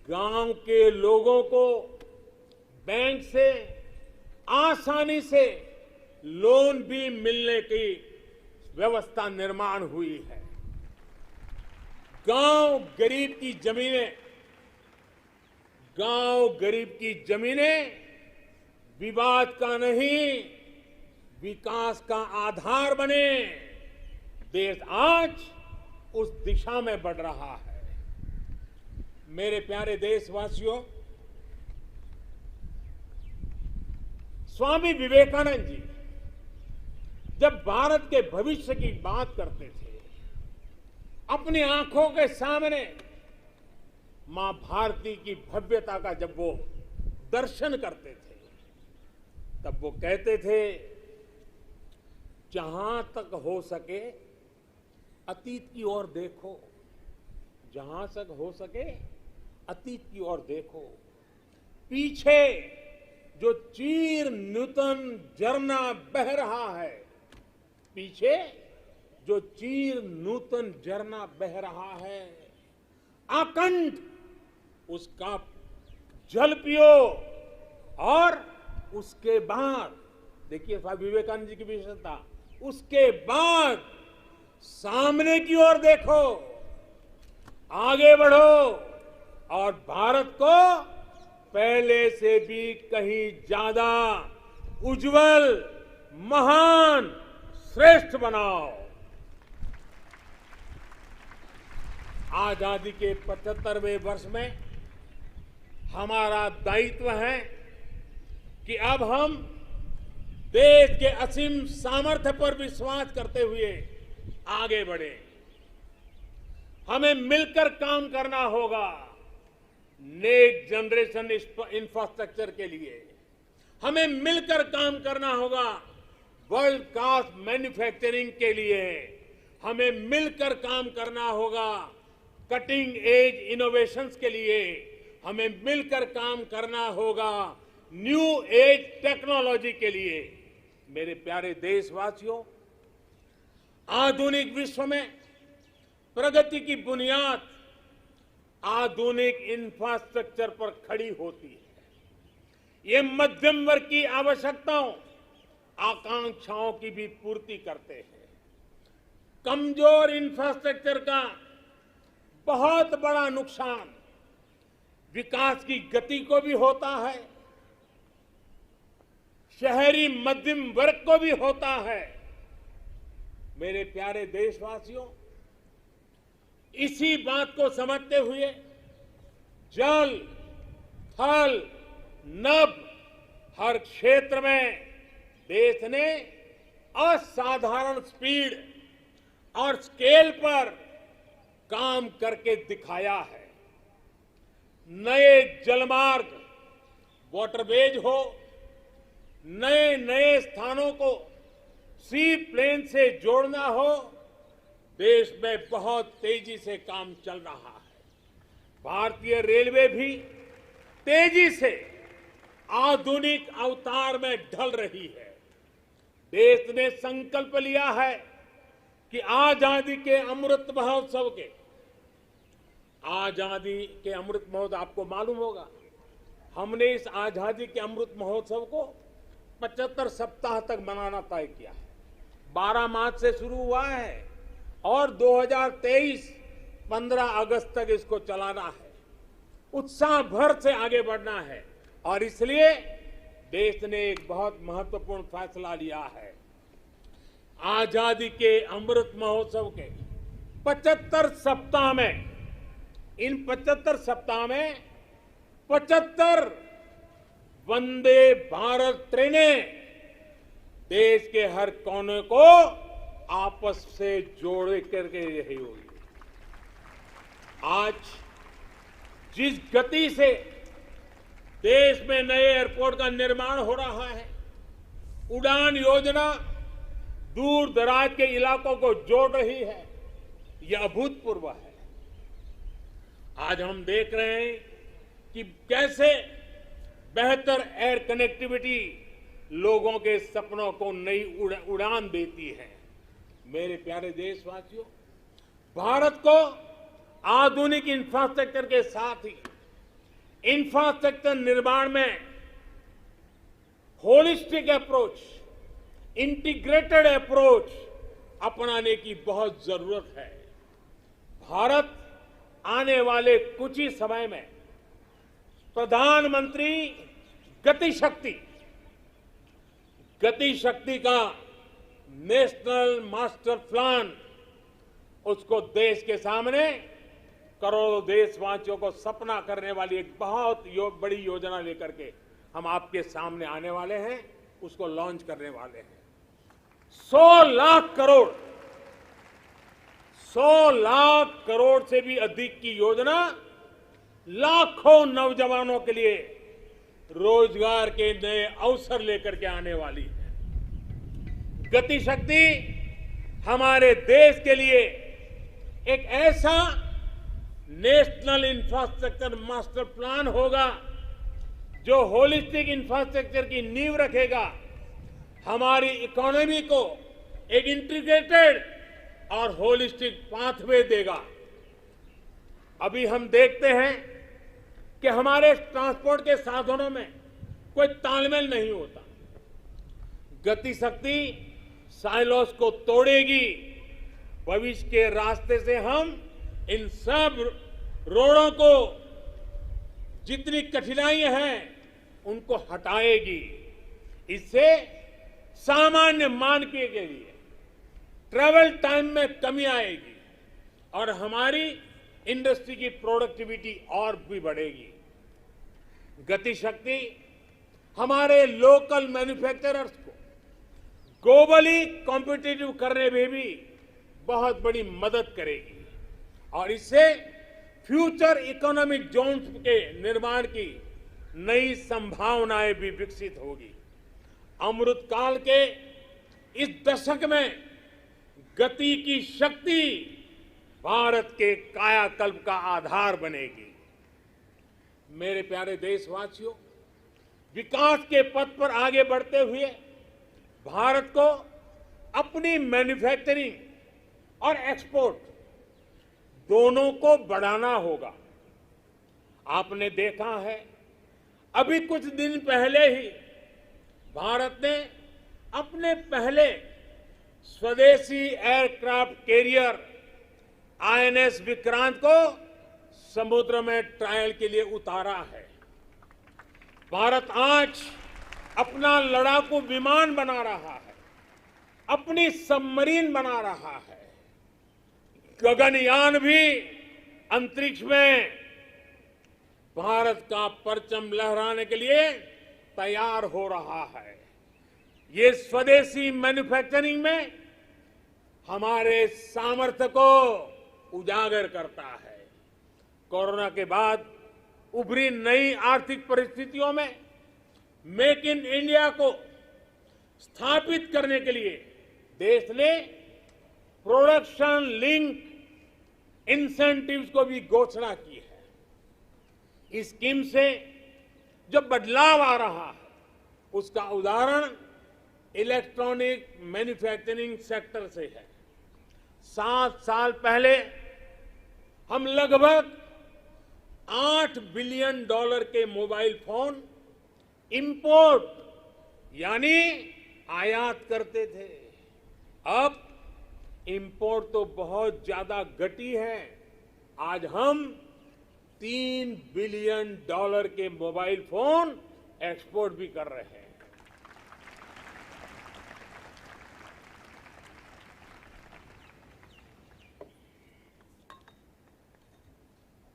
Speaker 4: गांव के लोगों को बैंक से आसानी से लोन भी मिलने की व्यवस्था निर्माण हुई है। गांव गरीब की जमीनें विवाद का नहीं, विकास का आधार बने। देश आज उस दिशा में बढ़ रहा है। मेरे प्यारे देशवासियों, स्वामी विवेकानंद जी जब भारत के भविष्य की बात करते थे, अपनी आंखों के सामने मां भारती की भव्यता का जब वो दर्शन करते थे, तब वो कहते थे, जहां तक हो सके अतीत की ओर देखो, जहां तक हो सके अतीत की ओर देखो। पीछे जो चीर नूतन झरना बह रहा है, पीछे जो चीर नूतन झरना बह रहा है, आकंठ उसका जल पियो और उसके बाद देखिए स्वामी विवेकानंद जी की विशेषता, उसके बाद सामने की ओर देखो, आगे बढ़ो और भारत को पहले से भी कहीं ज्यादा उज्जवल, महान, श्रेष्ठ बनाओ। आजादी के 75वें वर्ष में हमारा दायित्व है कि अब हम देश के असीम सामर्थ्य पर विश्वास करते हुए आगे बढ़े। हमें मिलकर काम करना होगा नेक्स्ट जनरेशन इंफ्रास्ट्रक्चर के लिए। हमें मिलकर काम करना होगा वर्ल्ड क्लास मैन्युफैक्चरिंग के लिए। हमें मिलकर काम करना होगा कटिंग एज इनोवेशंस के लिए। हमें मिलकर काम करना होगा न्यू एज टेक्नोलॉजी के लिए। मेरे प्यारे देशवासियों, आधुनिक विश्व में प्रगति की बुनियाद आधुनिक इंफ्रास्ट्रक्चर पर खड़ी होती है। ये मध्यम वर्ग की आवश्यकताओं, आकांक्षाओं की भी पूर्ति करते हैं। कमजोर इंफ्रास्ट्रक्चर का बहुत बड़ा नुकसान विकास की गति को भी होता है, शहरी मध्यम वर्ग को भी होता है। मेरे प्यारे देशवासियों, इसी बात को समझते हुए जल, थल, नभ हर क्षेत्र में देश ने असाधारण स्पीड और स्केल पर काम करके दिखाया है। नए जलमार्ग, वाटरवेज हो, नए नए स्थानों को सी प्लेन से जोड़ना हो, देश में बहुत तेजी से काम चल रहा है। भारतीय रेलवे भी तेजी से आधुनिक अवतार में ढल रही है। देश ने संकल्प लिया है कि आजादी के अमृत महोत्सव आपको मालूम होगा, हमने इस आजादी के अमृत महोत्सव को 75 सप्ताह तक मनाना तय किया है। 12 मार्च से शुरू हुआ है और 2023 15 अगस्त तक इसको चलाना है। उत्साह भर से आगे बढ़ना है और इसलिए देश ने एक बहुत महत्वपूर्ण फैसला लिया है। आजादी के अमृत महोत्सव के 75 सप्ताह में, इन 75 सप्ताह में 75 वंदे भारत ट्रेनें देश के हर कोने को आपस से जोड़ करके रही होगी। आज जिस गति से देश में नए एयरपोर्ट का निर्माण हो रहा है, उड़ान योजना दूर दराज के इलाकों को जोड़ रही है, यह अभूतपूर्व है। आज हम देख रहे हैं कि कैसे बेहतर एयर कनेक्टिविटी लोगों के सपनों को नई उड़ान देती है। मेरे प्यारे देशवासियों, भारत को आधुनिक इंफ्रास्ट्रक्चर के साथ ही इंफ्रास्ट्रक्चर निर्माण में होलिस्टिक अप्रोच, इंटीग्रेटेड अप्रोच अपनाने की बहुत जरूरत है। भारत आने वाले कुछ ही समय में प्रधानमंत्री गति शक्ति का नेशनल मास्टर प्लान, उसको देश के सामने करोड़ों देशवासियों को सपना करने वाली एक बहुत बड़ी योजना लेकर के हम आपके सामने आने वाले हैं, उसको लॉन्च करने वाले हैं। 100 लाख करोड़ से भी अधिक की योजना लाखों नौजवानों के लिए रोजगार के नए अवसर लेकर के आने वाली है। गति शक्ति हमारे देश के लिए एक ऐसा नेशनल इंफ्रास्ट्रक्चर मास्टर प्लान होगा जो होलिस्टिक इंफ्रास्ट्रक्चर की नींव रखेगा, हमारी इकोनॉमी को एक इंटीग्रेटेड और होलिस्टिक पाथवे देगा। अभी हम देखते हैं कि हमारे ट्रांसपोर्ट के साधनों में कोई तालमेल नहीं होता। गति शक्ति साइलोस को तोड़ेगी। भविष्य के रास्ते से हम इन सब रोड़ों को, जितनी कठिनाइयां हैं, उनको हटाएगी। इससे सामान्य मानकीय के लिए ट्रैवल टाइम में कमी आएगी और हमारी इंडस्ट्री की प्रोडक्टिविटी और भी बढ़ेगी। गति शक्ति हमारे लोकल मैन्युफैक्चरर्स को ग्लोबली कॉम्पिटिटिव करने में भी बहुत बड़ी मदद करेगी और इससे फ्यूचर इकोनॉमिक जोन्स के निर्माण की नई संभावनाएं भी विकसित होगी। अमृतकाल के इस दशक में गति की शक्ति भारत के कायाकल्प का आधार बनेगी। मेरे प्यारे देशवासियों, विकास के पथ पर आगे बढ़ते हुए भारत को अपनी मैन्युफैक्चरिंग और एक्सपोर्ट दोनों को बढ़ाना होगा। आपने देखा है, अभी कुछ दिन पहले ही भारत ने अपने पहले स्वदेशी एयरक्राफ्ट कैरियर आईएनएस विक्रांत को समुद्र में ट्रायल के लिए उतारा है। भारत आज अपना लड़ाकू विमान बना रहा है, अपनी सबमरीन बना रहा है। गगनयान भी अंतरिक्ष में भारत का परचम लहराने के लिए तैयार हो रहा है। ये स्वदेशी मैन्युफैक्चरिंग में हमारे सामर्थ्य को उजागर करता है। कोरोना के बाद उभरी नई आर्थिक परिस्थितियों में मेक इन इंडिया को स्थापित करने के लिए देश ने प्रोडक्शन लिंक इंसेंटिव्स को भी घोषणा की है। इस स्कीम से जो बदलाव आ रहा है, उसका उदाहरण इलेक्ट्रॉनिक मैन्युफैक्चरिंग सेक्टर से है। 7 साल पहले हम लगभग $8 बिलियन के मोबाइल फोन इंपोर्ट यानी आयात करते थे। अब इंपोर्ट तो बहुत ज्यादा घटी है। आज हम $3 बिलियन के मोबाइल फोन एक्सपोर्ट भी कर रहे हैं।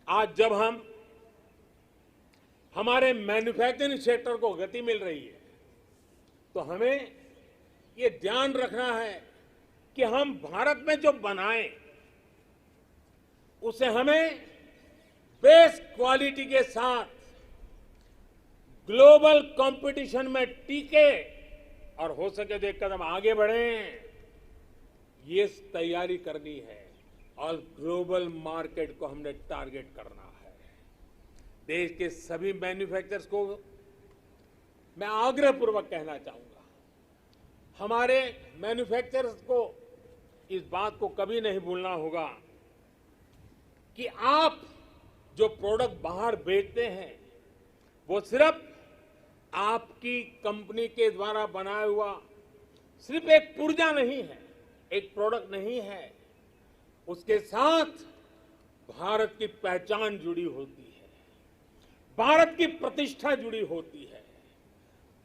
Speaker 4: आज जब हमारे मैन्युफैक्चरिंग सेक्टर को गति मिल रही है, तो हमें ये ध्यान रखना है कि हम भारत में जो बनाएं, उसे हमें बेस्ट क्वालिटी के साथ ग्लोबल कंपटीशन में टिके और हो सके तो एक कदम आगे बढ़ें, ये तैयारी करनी है और ग्लोबल मार्केट को हमने टारगेट करना है। देश के सभी मैन्युफैक्चरर्स को मैं आग्रहपूर्वक कहना चाहूंगा, हमारे मैन्युफैक्चरर्स को इस बात को कभी नहीं भूलना होगा कि आप जो प्रोडक्ट बाहर बेचते हैं, वो सिर्फ आपकी कंपनी के द्वारा बनाया हुआ सिर्फ एक पुर्जा नहीं है, एक प्रोडक्ट नहीं है। उसके साथ भारत की पहचान जुड़ी होती है, भारत की प्रतिष्ठा जुड़ी होती है,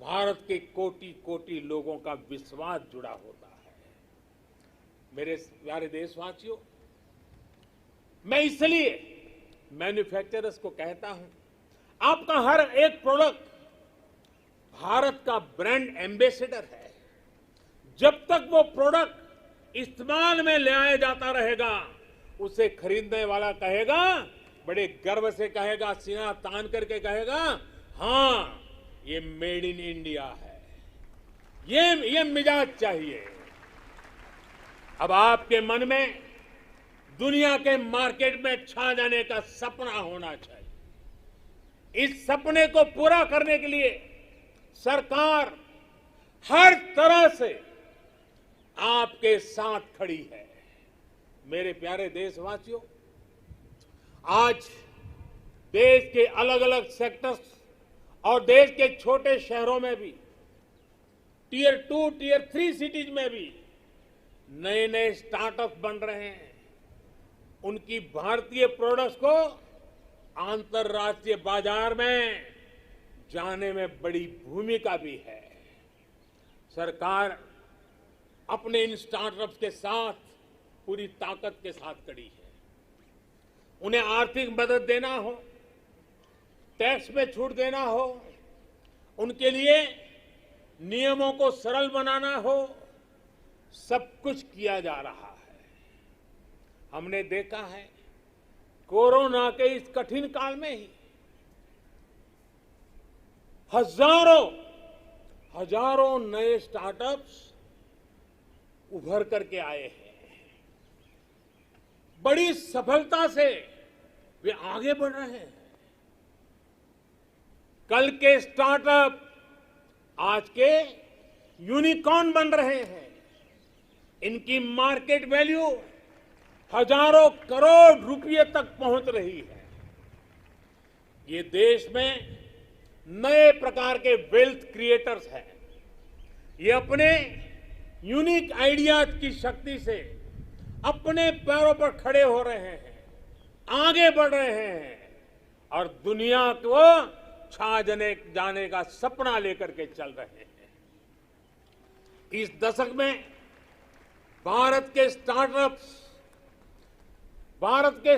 Speaker 4: भारत के कोटि कोटि लोगों का विश्वास जुड़ा होता है। मेरे प्यारे देशवासियों, मैं इसलिए मैन्युफैक्चरर्स को कहता हूं, आपका हर एक प्रोडक्ट भारत का ब्रांड एम्बेसडर है। जब तक वो प्रोडक्ट इस्तेमाल में ले आया जाता रहेगा, उसे खरीदने वाला कहेगा, बड़े गर्व से कहेगा, सीना तान करके कहेगा, हाँ ये मेड इन इंडिया है। ये मिजाज चाहिए। अब आपके मन में दुनिया के मार्केट में छा जाने का सपना होना चाहिए। इस सपने को पूरा करने के लिए सरकार हर तरह से आपके साथ खड़ी है। मेरे प्यारे देशवासियों, आज देश के अलग अलग सेक्टर्स और देश के छोटे शहरों में भी टियर 2, टियर 3 सिटीज में भी नए नए स्टार्टअप बन रहे हैं। उनकी भारतीय प्रोडक्ट्स को अंतर्राष्ट्रीय बाजार में जाने में बड़ी भूमिका भी है। सरकार अपने इन स्टार्टअप्स के साथ पूरी ताकत के साथ खड़ी है। उन्हें आर्थिक मदद देना हो, टैक्स में छूट देना हो, उनके लिए नियमों को सरल बनाना हो, सब कुछ किया जा रहा है। हमने देखा है कोरोना के इस कठिन काल में ही हजारों नए स्टार्टअप्स उभर करके आए हैं। बड़ी सफलता से वे आगे बढ़ रहे हैं। कल के स्टार्टअप आज के यूनिकॉर्न बन रहे हैं। इनकी मार्केट वैल्यू हजारों करोड़ रुपए तक पहुंच रही है। ये देश में नए प्रकार के वेल्थ क्रिएटर्स हैं। ये अपने यूनिक आइडियाज की शक्ति से अपने पैरों पर खड़े हो रहे हैं, आगे बढ़ रहे हैं और दुनिया को छा जाने का सपना लेकर के चल रहे हैं। इस दशक में भारत के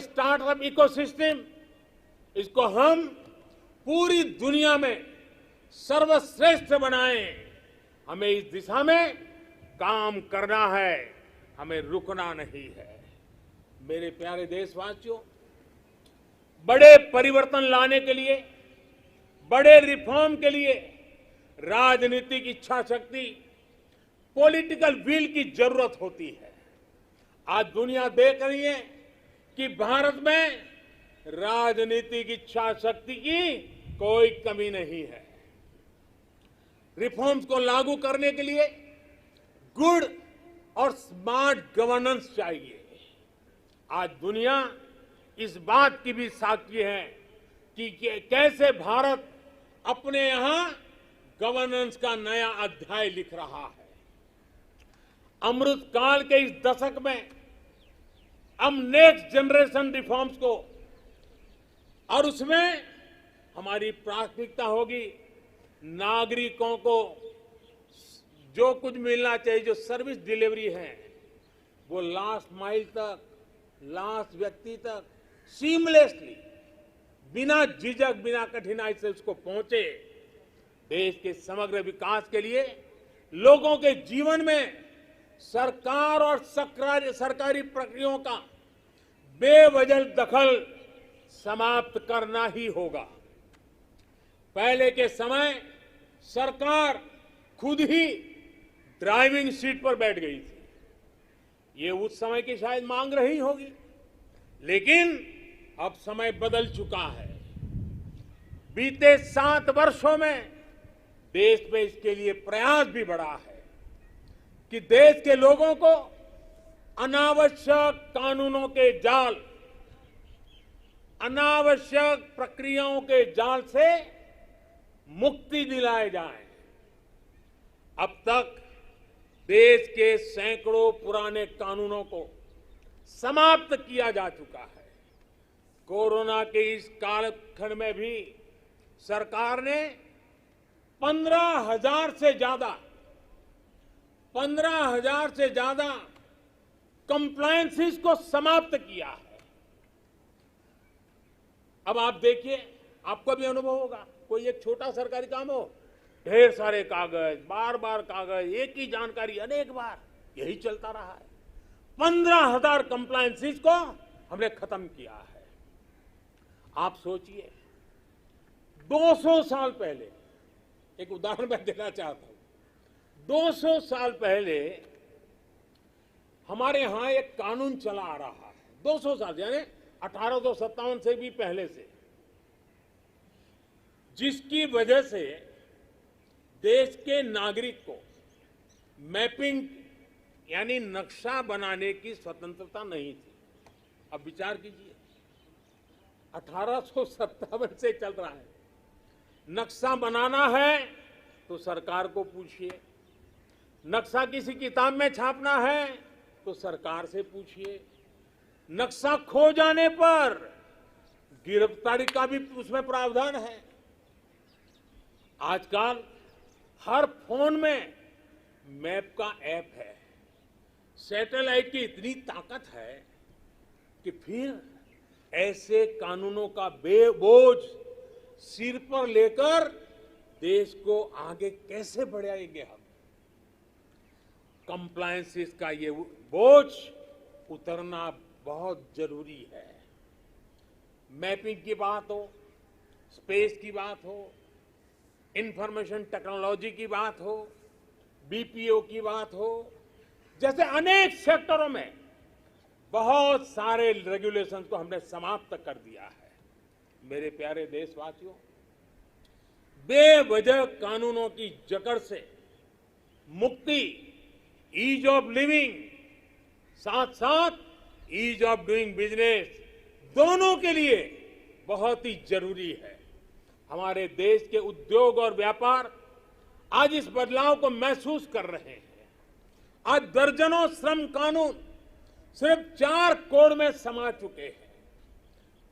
Speaker 4: स्टार्टअप इकोसिस्टम, इसको हम पूरी दुनिया में सर्वश्रेष्ठ बनाएं। हमें इस दिशा में काम करना है, हमें रुकना नहीं है। मेरे प्यारे देशवासियों, बड़े परिवर्तन लाने के लिए, बड़े रिफॉर्म के लिए राजनीतिक इच्छा शक्ति, पॉलिटिकल विल की जरूरत होती है। आज दुनिया देख रही है कि भारत में राजनीतिक इच्छा शक्ति की कोई कमी नहीं है। रिफॉर्म्स को लागू करने के लिए गुड और स्मार्ट गवर्नेंस चाहिए। आज दुनिया इस बात की भी साक्षी है कि कैसे भारत अपने यहां गवर्नेंस का नया अध्याय लिख रहा है। अमृत काल के इस दशक में हम नेक्स्ट जनरेशन रिफॉर्म्स को, और उसमें हमारी प्राथमिकता होगी नागरिकों को जो कुछ मिलना चाहिए, जो सर्विस डिलीवरी है, वो लास्ट माइल तक, लास्ट व्यक्ति तक सीमलेसली, बिना झिझक, बिना कठिनाई से उसको पहुंचे। देश के समग्र विकास के लिए लोगों के जीवन में सरकार और सरकारी प्रक्रियाओं का बेवजह दखल समाप्त करना ही होगा। पहले के समय सरकार खुद ही ड्राइविंग सीट पर बैठ गई थी। ये उस समय की शायद मांग रही होगी, लेकिन अब समय बदल चुका है। बीते 7 वर्षों में देश में इसके लिए प्रयास भी बढ़ा है कि देश के लोगों को अनावश्यक कानूनों के जाल, अनावश्यक प्रक्रियाओं के जाल से मुक्ति दिलाए जाए। अब तक देश के सैकड़ों पुराने कानूनों को समाप्त किया जा चुका है। कोरोना के इस कालखंड में भी सरकार ने 15,000 से ज्यादा कंप्लायंसेस को समाप्त किया है। अब आप देखिए, आपको भी अनुभव होगा, कोई एक छोटा सरकारी काम हो, ढेर सारे कागज, बार बार कागज, एक ही जानकारी अनेक बार, यही चलता रहा है। 15,000 कंप्लायंसेस को हमने खत्म किया है। आप सोचिए, 200 साल पहले, एक उदाहरण मैं देना चाहता हूं, 200 साल पहले हमारे यहां एक कानून चला आ रहा है। 200 साल यानी 1857 से भी पहले से, जिसकी वजह से देश के नागरिक को मैपिंग यानी नक्शा बनाने की स्वतंत्रता नहीं थी। अब विचार कीजिए, 1857 से चल रहा है। नक्शा बनाना है तो सरकार को पूछिए, नक्शा किसी किताब में छापना है तो सरकार से पूछिए, नक्शा खो जाने पर गिरफ्तारी का भी उसमें प्रावधान है। आजकल हर फोन में मैप का ऐप है। सैटेलाइट की इतनी ताकत है कि फिर ऐसे कानूनों का बोझ सिर पर लेकर देश को आगे कैसे बढ़ाएंगे हम। कंप्लायंसेस का ये बोझ उतरना बहुत जरूरी है। मैपिंग की बात हो, स्पेस की बात हो, इंफॉर्मेशन टेक्नोलॉजी की बात हो, बीपीओ की बात हो, जैसे अनेक सेक्टरों में बहुत सारे रेगुलेशंस को हमने समाप्त कर दिया है। मेरे प्यारे देशवासियों, बेवजह कानूनों की जकड़ से मुक्ति, ईज ऑफ लिविंग, साथ साथ ईज ऑफ डूइंग बिजनेस, दोनों के लिए बहुत ही जरूरी है। हमारे देश के उद्योग और व्यापार आज इस बदलाव को महसूस कर रहे हैं। आज दर्जनों श्रम कानून सिर्फ 4 कोड में समा चुके हैं।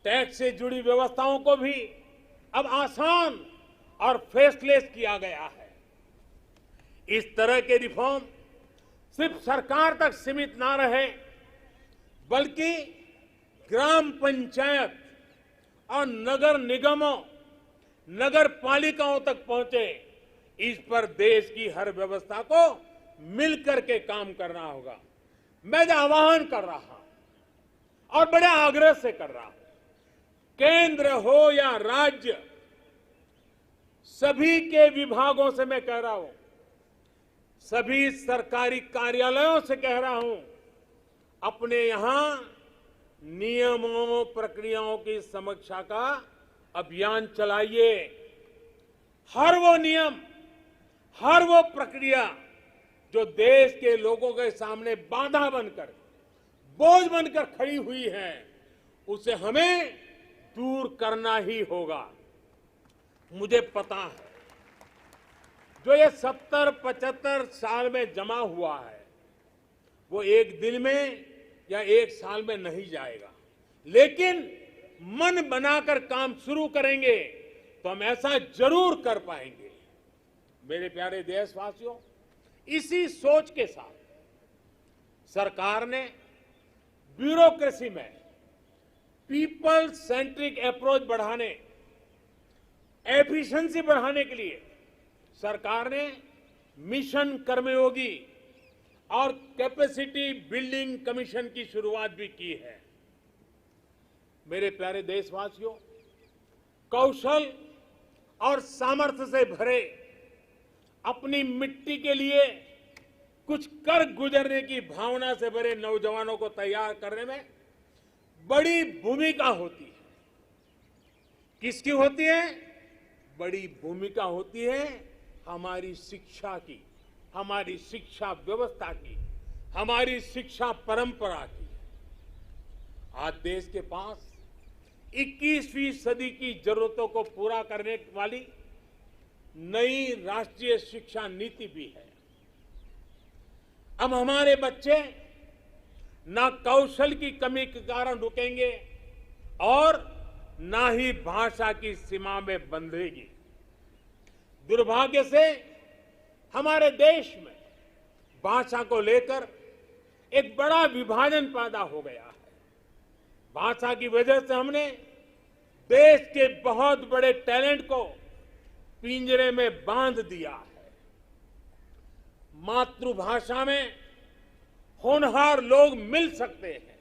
Speaker 4: टैक्स से जुड़ी व्यवस्थाओं को भी अब आसान और फेसलेस किया गया है। इस तरह के रिफॉर्म सिर्फ सरकार तक सीमित ना रहे, बल्कि ग्राम पंचायत और नगर निगमों, नगर पालिकाओं तक पहुंचे। इस पर देश की हर व्यवस्था को मिलकर के काम करना होगा। मैं जो आह्वान कर रहा हूं और बड़े आग्रह से कर रहा हूं, केंद्र हो या राज्य, सभी के विभागों से मैं कह रहा हूं, सभी सरकारी कार्यालयों से कह रहा हूं, अपने यहां नियमों प्रक्रियाओं की समीक्षा का अभियान चलाइए। हर वो नियम, हर वो प्रक्रिया जो देश के लोगों के सामने बाधा बनकर, बोझ बनकर खड़ी हुई है, उसे हमें दूर करना ही होगा। मुझे पता है जो ये 70-75 साल में जमा हुआ है वो एक दिन में या एक साल में नहीं जाएगा, लेकिन मन बनाकर काम शुरू करेंगे तो हम ऐसा जरूर कर पाएंगे। मेरे प्यारे देशवासियों, इसी सोच के साथ सरकार ने ब्यूरोक्रेसी में पीपल सेंट्रिक अप्रोच बढ़ाने, एफिशिएंसी बढ़ाने के लिए सरकार ने मिशन कर्मयोगी और कैपेसिटी बिल्डिंग कमीशन की शुरुआत भी की है। मेरे प्यारे देशवासियों, कौशल और सामर्थ्य से भरे, अपनी मिट्टी के लिए कुछ कर गुजरने की भावना से भरे नौजवानों को तैयार करने में बड़ी भूमिका होती है। किसकी होती है? बड़ी भूमिका होती है हमारी शिक्षा की, हमारी शिक्षा व्यवस्था की, हमारी शिक्षा परंपरा की। आज देश के पास 21वीं सदी की जरूरतों को पूरा करने वाली नई राष्ट्रीय शिक्षा नीति भी है। अब हमारे बच्चे ना कौशल की कमी के कारण रुकेंगे और ना ही भाषा की सीमा में बंधेगी। दुर्भाग्य से हमारे देश में भाषा को लेकर एक बड़ा विभाजन पैदा हो गया है। भाषा की वजह से हमने देश के बहुत बड़े टैलेंट को पिंजरे में बांध दिया है। मातृभाषा में होनहार लोग मिल सकते हैं,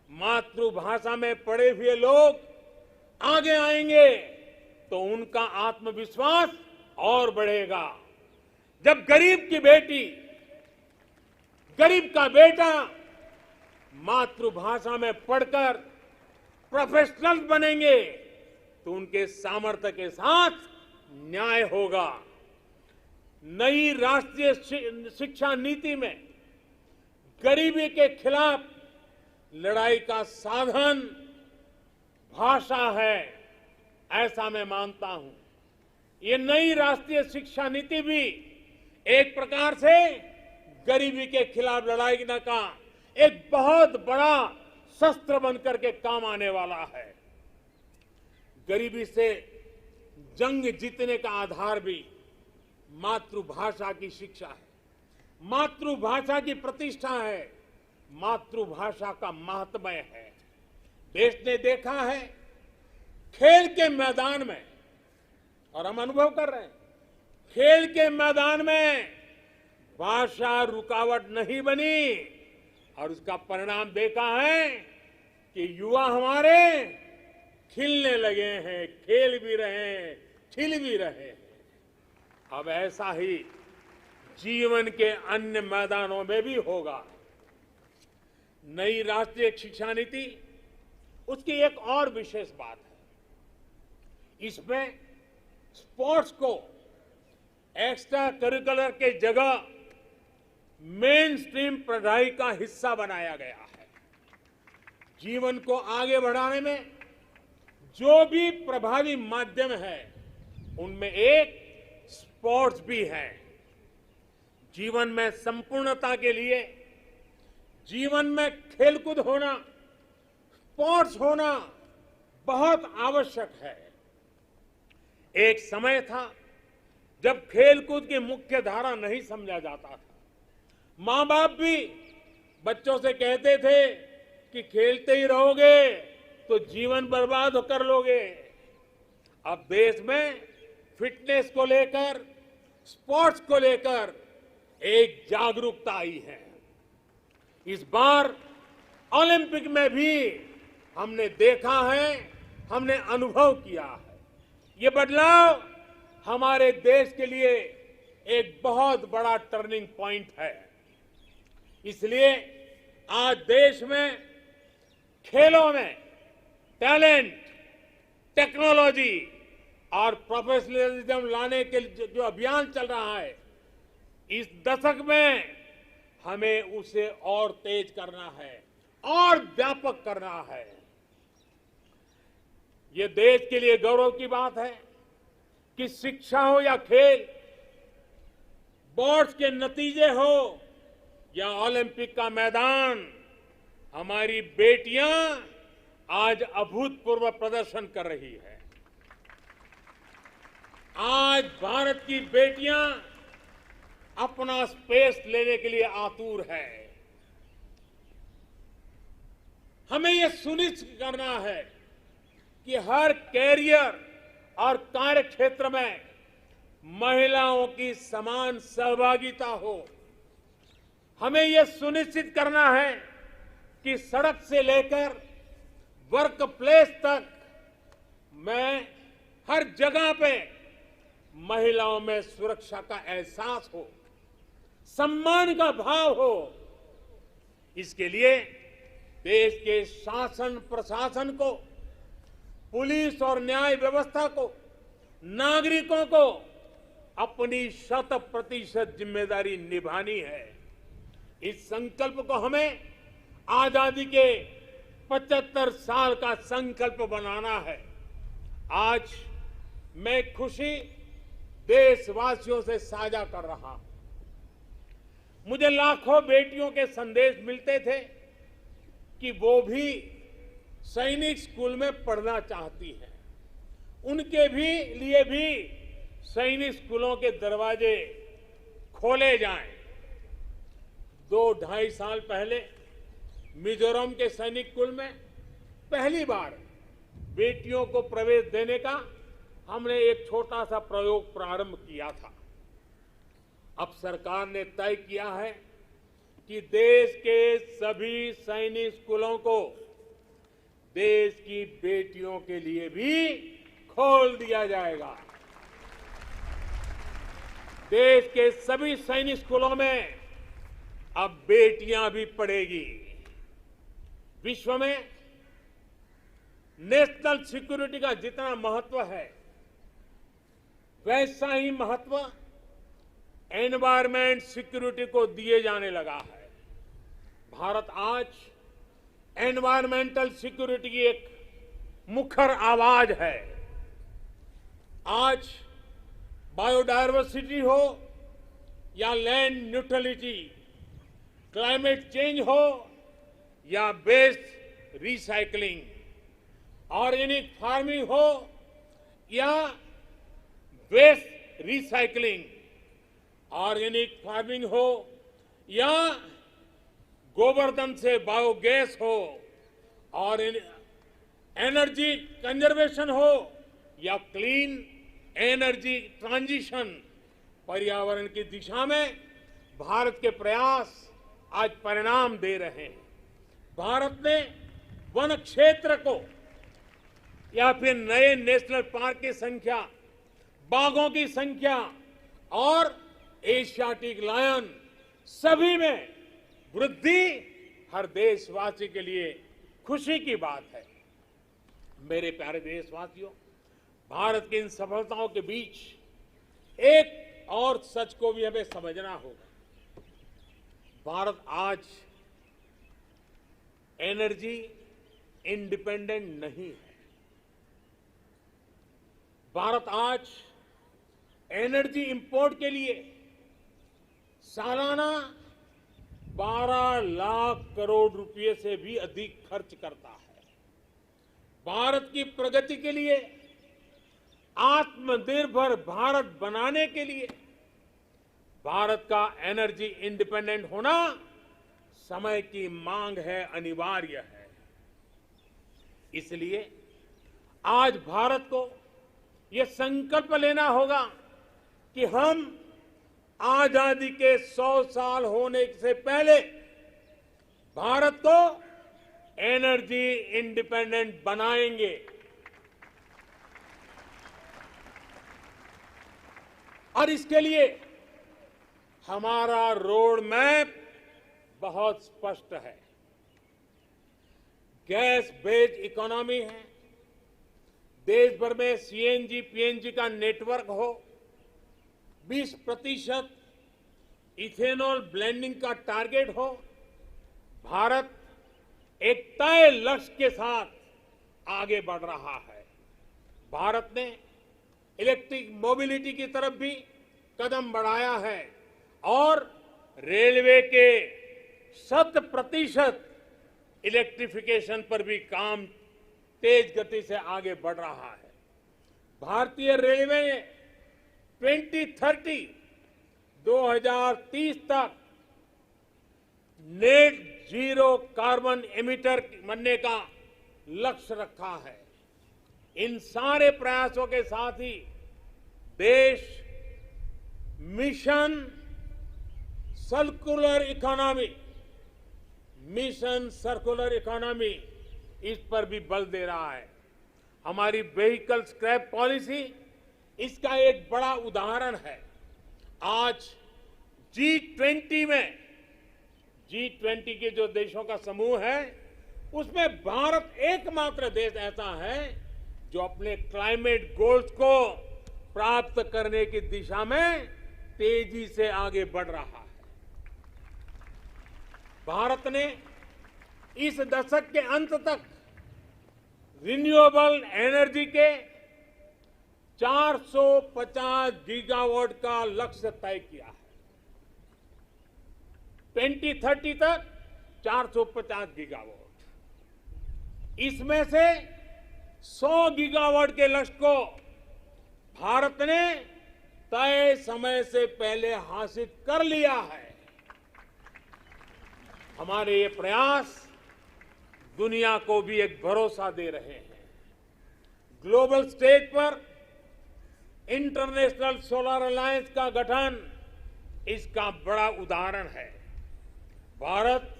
Speaker 4: मातृभाषा में पढ़े हुए लोग आगे आएंगे तो उनका आत्मविश्वास और बढ़ेगा। जब गरीब की बेटी, गरीब का बेटा मातृभाषा में पढ़कर प्रोफेशनल बनेंगे तो उनके सामर्थ्य के साथ न्याय होगा। नई राष्ट्रीय शिक्षा नीति में गरीबी के खिलाफ लड़ाई का साधन भाषा है, ऐसा मैं मानता हूं। ये नई राष्ट्रीय शिक्षा नीति भी एक प्रकार से गरीबी के खिलाफ लड़ाई का एक बहुत बड़ा शस्त्र बनकर के काम आने वाला है। गरीबी से जंग जीतने का आधार भी मातृभाषा की शिक्षा है, मातृभाषा की प्रतिष्ठा है, मातृभाषा का महात्म्य है। देश ने देखा है खेल के मैदान में, और हम अनुभव कर रहे हैं, खेल के मैदान में भाषा रुकावट नहीं बनी, और उसका परिणाम देखा है कि युवा हमारे खिलने लगे हैं, खेल भी रहे हैं, खिल भी रहे हैं। अब ऐसा ही जीवन के अन्य मैदानों में भी होगा। नई राष्ट्रीय शिक्षा नीति, उसकी एक और विशेष बात है, इसमें स्पोर्ट्स को एक्स्ट्रा करिकुलर के जगह मेन स्ट्रीम पढ़ाई का हिस्सा बनाया गया है। जीवन को आगे बढ़ाने में जो भी प्रभावी माध्यम है, उनमें एक स्पोर्ट्स भी है। जीवन में संपूर्णता के लिए जीवन में खेलकूद होना, स्पोर्ट्स होना बहुत आवश्यक है। एक समय था जब खेलकूद की मुख्य धारा नहीं समझा जाता था। मां बाप भी बच्चों से कहते थे कि खेलते ही रहोगे तो जीवन बर्बाद कर लोगे। अब देश में फिटनेस को लेकर, स्पोर्ट्स को लेकर एक जागरूकता आई है। इस बार ओलंपिक में भी हमने देखा है, हमने अनुभव किया है, ये बदलाव हमारे देश के लिए एक बहुत बड़ा टर्निंग पॉइंट है। इसलिए आज देश में खेलों में टैलेंट, टेक्नोलॉजी और प्रोफेशनलिज्म लाने के जो अभियान चल रहा है, इस दशक में हमें उसे और तेज करना है और व्यापक करना है। ये देश के लिए गौरव की बात है कि शिक्षा हो या खेल, बोर्ड्स के नतीजे हो या ओलंपिक का मैदान, हमारी बेटियां आज अभूतपूर्व प्रदर्शन कर रही है। आज भारत की बेटियां अपना स्पेस लेने के लिए आतुर है। हमें यह सुनिश्चित करना है कि हर कैरियर और कार्य क्षेत्र में महिलाओं की समान सहभागिता हो। हमें यह सुनिश्चित करना है कि सड़क से लेकर वर्क प्लेस तक में हर जगह पे महिलाओं में सुरक्षा का एहसास हो, सम्मान का भाव हो। इसके लिए देश के शासन प्रशासन को, पुलिस और न्याय व्यवस्था को, नागरिकों को अपनी 100% जिम्मेदारी निभानी है। इस संकल्प को हमें आजादी के 75 साल का संकल्प बनाना है। आज मैं खुशी देशवासियों से साझा कर रहा हूं। मुझे लाखों बेटियों के संदेश मिलते थे कि वो भी सैनिक स्कूल में पढ़ना चाहती हैं। उनके लिए भी सैनिक स्कूलों के दरवाजे खोले जाएं। 2-2.5 साल पहले मिजोरम के सैनिक स्कूल में पहली बार बेटियों को प्रवेश देने का हमने एक छोटा सा प्रयोग प्रारंभ किया था। अब सरकार ने तय किया है कि देश के सभी सैनिक स्कूलों को देश की बेटियों के लिए भी खोल दिया जाएगा। देश के सभी सैनिक स्कूलों में अब बेटियां भी पढ़ेगी। विश्व में नेशनल सिक्योरिटी का जितना महत्व है, वैसा ही महत्व एनवायरमेंट सिक्योरिटी को दिए जाने लगा है। भारत आज एनवायरमेंटल सिक्योरिटी की एक मुखर आवाज है। आज बायोडायवर्सिटी हो या लैंड न्यूट्रलिटी, क्लाइमेट चेंज हो या वेस्ट रिसाइकलिंग, ऑर्गेनिक फार्मिंग हो या वेस्ट रिसाइकलिंग, ऑर्गेनिक फार्मिंग हो या गोबर्धन से बायोगैस हो और एनर्जी कंजर्वेशन हो या क्लीन एनर्जी ट्रांजिशन, पर्यावरण की दिशा में भारत के प्रयास आज परिणाम दे रहे हैं। भारत ने वन क्षेत्र को या फिर नए नेशनल पार्क की संख्या, बाघों की संख्या और एशियाटिक लायन सभी में वृद्धि हर देशवासी के लिए खुशी की बात है। मेरे प्यारे देशवासियों, भारत की इन सफलताओं के बीच एक और सच को भी हमें समझना होगा। भारत आज एनर्जी इंडिपेंडेंट नहीं है। भारत आज एनर्जी इंपोर्ट के लिए सालाना 12 लाख करोड़ रुपए से भी अधिक खर्च करता है। भारत की प्रगति के लिए, आत्मनिर्भर भारत बनाने के लिए भारत का एनर्जी इंडिपेंडेंट होना समय की मांग है, अनिवार्य है। इसलिए आज भारत को यह संकल्प लेना होगा कि हम आजादी के 100 साल होने से पहले भारत को एनर्जी इंडिपेंडेंट बनाएंगे। और इसके लिए हमारा रोड मैप बहुत स्पष्ट है। गैस बेस्ड इकोनॉमी है, देश भर में सीएनजी पीएनजी का नेटवर्क हो, 20% इथेनॉल ब्लेंडिंग का टारगेट हो। भारत एक तय लक्ष्य के साथ आगे बढ़ रहा है। भारत ने इलेक्ट्रिक मोबिलिटी की तरफ भी कदम बढ़ाया है और रेलवे के 100% इलेक्ट्रिफिकेशन पर भी काम तेज गति से आगे बढ़ रहा है। भारतीय रेलवे ने 2030 तक नेट जीरो कार्बन एमिटर बनने का लक्ष्य रखा है। इन सारे प्रयासों के साथ ही देश मिशन सर्कुलर इकोनॉमी इस पर भी बल दे रहा है। हमारी व्हीकल स्क्रैप पॉलिसी इसका एक बड़ा उदाहरण है। आज G20 के जो देशों का समूह है, उसमें भारत एकमात्र देश ऐसा है जो अपने क्लाइमेट गोल्स को प्राप्त करने की दिशा में तेजी से आगे बढ़ रहा है। भारत ने इस दशक के अंत तक रिन्यूएबल एनर्जी के 450 गीगावाट का लक्ष्य तय किया है। 2030 तक 450 गीगावाट। इसमें से 100 गीगावाट के लक्ष्य को भारत ने तय समय से पहले हासिल कर लिया है। हमारे ये प्रयास दुनिया को भी एक भरोसा दे रहे हैं। ग्लोबल स्टेज पर इंटरनेशनल सोलर अलायंस का गठन इसका बड़ा उदाहरण है। भारत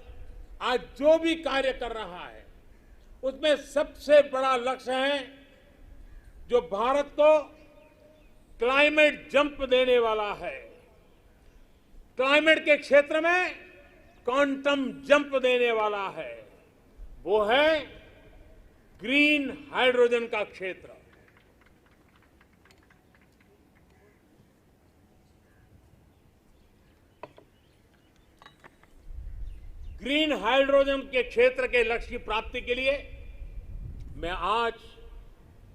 Speaker 4: आज जो भी कार्य कर रहा है, उसमें सबसे बड़ा लक्ष्य है जो भारत को क्लाइमेट जंप देने वाला है। क्लाइमेट के क्षेत्र में क्वांटम जंप देने वाला है, वो है ग्रीन हाइड्रोजन का क्षेत्र। ग्रीन हाइड्रोजन के क्षेत्र के लक्ष्य की प्राप्ति के लिए मैं आज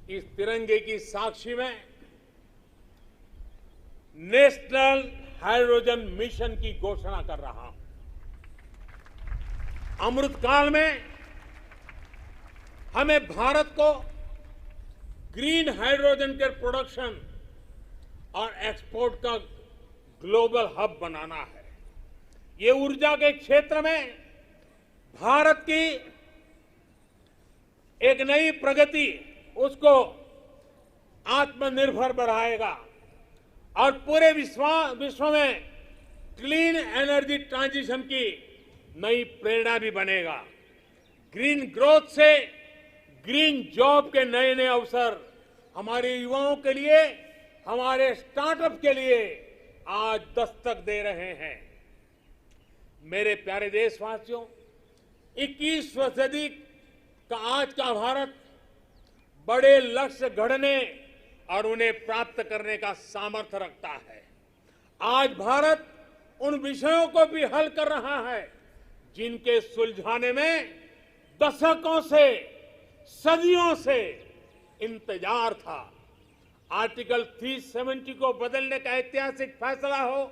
Speaker 4: इस तिरंगे की साक्षी में नेशनल हाइड्रोजन मिशन की घोषणा कर रहा हूं। अमृतकाल में हमें भारत को ग्रीन हाइड्रोजन के प्रोडक्शन और एक्सपोर्ट का ग्लोबल हब बनाना है। ये ऊर्जा के क्षेत्र में भारत की एक नई प्रगति उसको आत्मनिर्भर बढ़ाएगा और पूरे विश्व में क्लीन एनर्जी ट्रांजिशन की नई प्रेरणा भी बनेगा। ग्रीन ग्रोथ से ग्रीन जॉब के नए नए अवसर हमारे युवाओं के लिए, हमारे स्टार्टअप के लिए आज दस्तक दे रहे हैं। मेरे प्यारे देशवासियों, 21वीं सदी का आज का भारत बड़े लक्ष्य गढ़ने और उन्हें प्राप्त करने का सामर्थ्य रखता है। आज भारत उन विषयों को भी हल कर रहा है जिनके सुलझाने में दशकों से, सदियों से इंतजार था। आर्टिकल 370 को बदलने का ऐतिहासिक फैसला हो,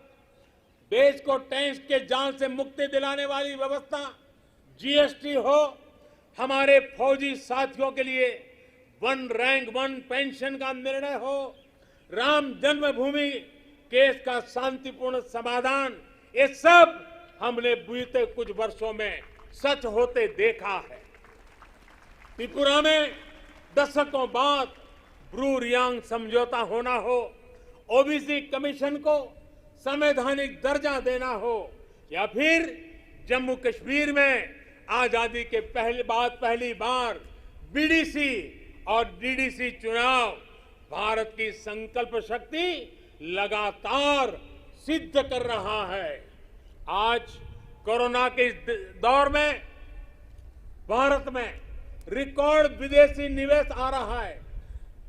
Speaker 4: देश को टैक्स के जाल से मुक्ति दिलाने वाली व्यवस्था, जीएसटी हो, हमारे फौजी साथियों के लिए वन रैंक वन पेंशन का निर्णय हो, राम जन्मभूमि केस का शांतिपूर्ण समाधान, ये सब हमने बीते कुछ वर्षों में सच होते देखा है। त्रिपुरा में दशकों बाद ब्रू रियांग समझौता होना हो, ओबीसी कमीशन को संवैधानिक दर्जा देना हो, या फिर जम्मू कश्मीर में आजादी के पहली बार बीडीसी और डीडीसी चुनाव, भारत की संकल्प शक्ति लगातार सिद्ध कर रहा है। आज कोरोना के इस दौर में भारत में रिकॉर्ड विदेशी निवेश आ रहा है।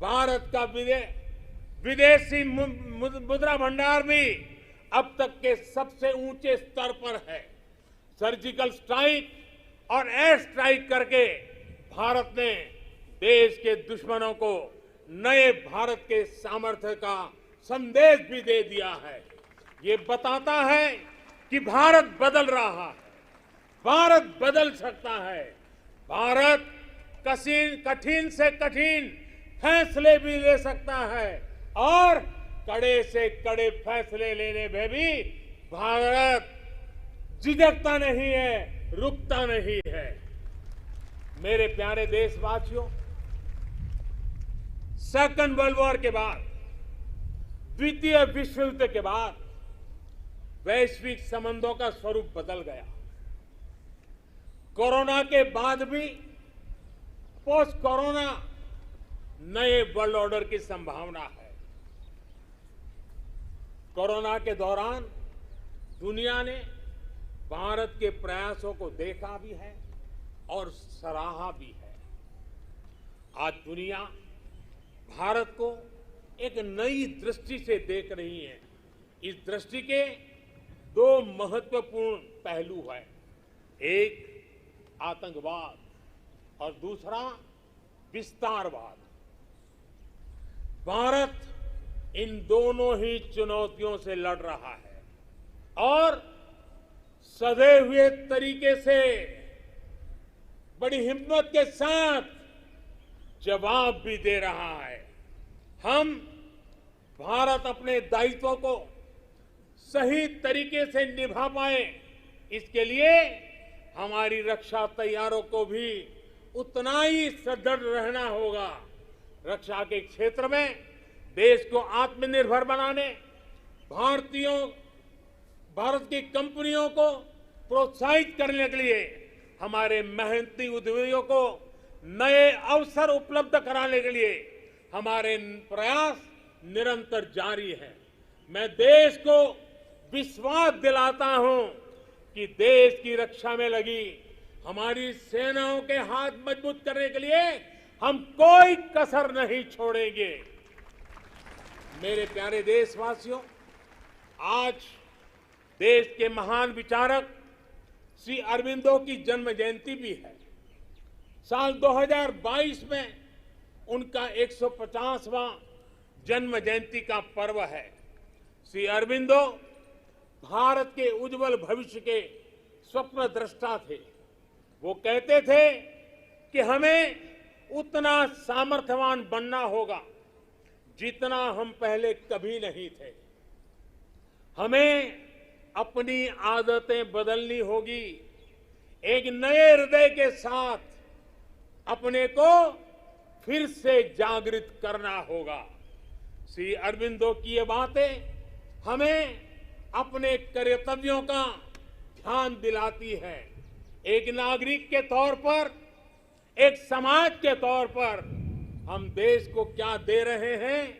Speaker 4: भारत का विदेशी मुद्रा भंडार भी अब तक के सबसे ऊंचे स्तर पर है। सर्जिकल स्ट्राइक और एयर स्ट्राइक करके भारत ने देश के दुश्मनों को नए भारत के सामर्थ्य का संदेश भी दे दिया है। ये बताता है कि भारत बदल रहा है, भारत बदल सकता है। भारत कठिन से कठिन फैसले भी ले सकता है और कड़े से कड़े फैसले लेने में भी भारत झिझकता नहीं है, रुकता नहीं है। मेरे प्यारे देशवासियों, सेकंड वर्ल्ड वॉर के बाद, द्वितीय विश्व युद्ध के बाद वैश्विक संबंधों का स्वरूप बदल गया। कोरोना के बाद भी पोस्ट कोरोना नए वर्ल्ड ऑर्डर की संभावना है। कोरोना के दौरान दुनिया ने भारत के प्रयासों को देखा भी है और सराहा भी है। आज दुनिया भारत को एक नई दृष्टि से देख रही है। इस दृष्टि के दो महत्वपूर्ण पहलू हैं, एक आतंकवाद और दूसरा विस्तारवाद। भारत इन दोनों ही चुनौतियों से लड़ रहा है और सधे हुए तरीके से बड़ी हिम्मत के साथ जवाब भी दे रहा है। हम भारत अपने दायित्वों को सही तरीके से निभा पाए, इसके लिए हमारी रक्षा तैयारों को भी उतना ही सदृढ़ रहना होगा। रक्षा के क्षेत्र में देश को आत्मनिर्भर बनाने, भारत की कंपनियों को प्रोत्साहित करने के लिए, हमारे मेहनती उद्यमियों को नए अवसर उपलब्ध कराने के लिए हमारे प्रयास निरंतर जारी है। मैं देश को विश्वास दिलाता हूं कि देश की रक्षा में लगी हमारी सेनाओं के हाथ मजबूत करने के लिए हम कोई कसर नहीं छोड़ेंगे। मेरे प्यारे देशवासियों, आज देश के महान विचारक श्री अरविंदो की जन्म जयंती भी है। साल 2022 में उनका 150वां जन्म जयंती का पर्व है। श्री अरविंदो भारत के उज्जवल भविष्य के स्वप्न दृष्टा थे। वो कहते थे कि हमें उतना सामर्थ्यवान बनना होगा जितना हम पहले कभी नहीं थे। हमें अपनी आदतें बदलनी होगी। एक नए हृदय के साथ अपने को फिर से जागृत करना होगा। श्री अरबिंदो की ये बातें हमें अपने कर्तव्यों का ध्यान दिलाती है। एक नागरिक के तौर पर, एक समाज के तौर पर हम देश को क्या दे रहे हैं,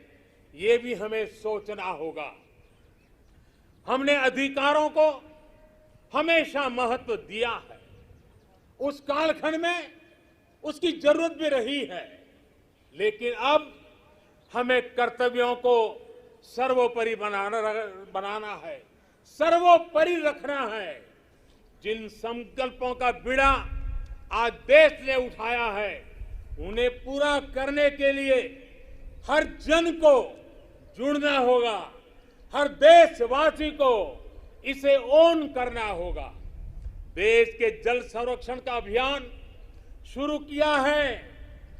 Speaker 4: ये भी हमें सोचना होगा। हमने अधिकारों को हमेशा महत्व दिया है। उस कालखंड में उसकी जरूरत भी रही है, लेकिन अब हमें कर्तव्यों को सर्वोपरि बनाना है, सर्वोपरि रखना है। जिन संकल्पों का बीड़ा आज देश ने उठाया है, उन्हें पूरा करने के लिए हर जन को जुड़ना होगा, हर देशवासी को इसे ओन करना होगा। देश के जल संरक्षण का अभियान शुरू किया है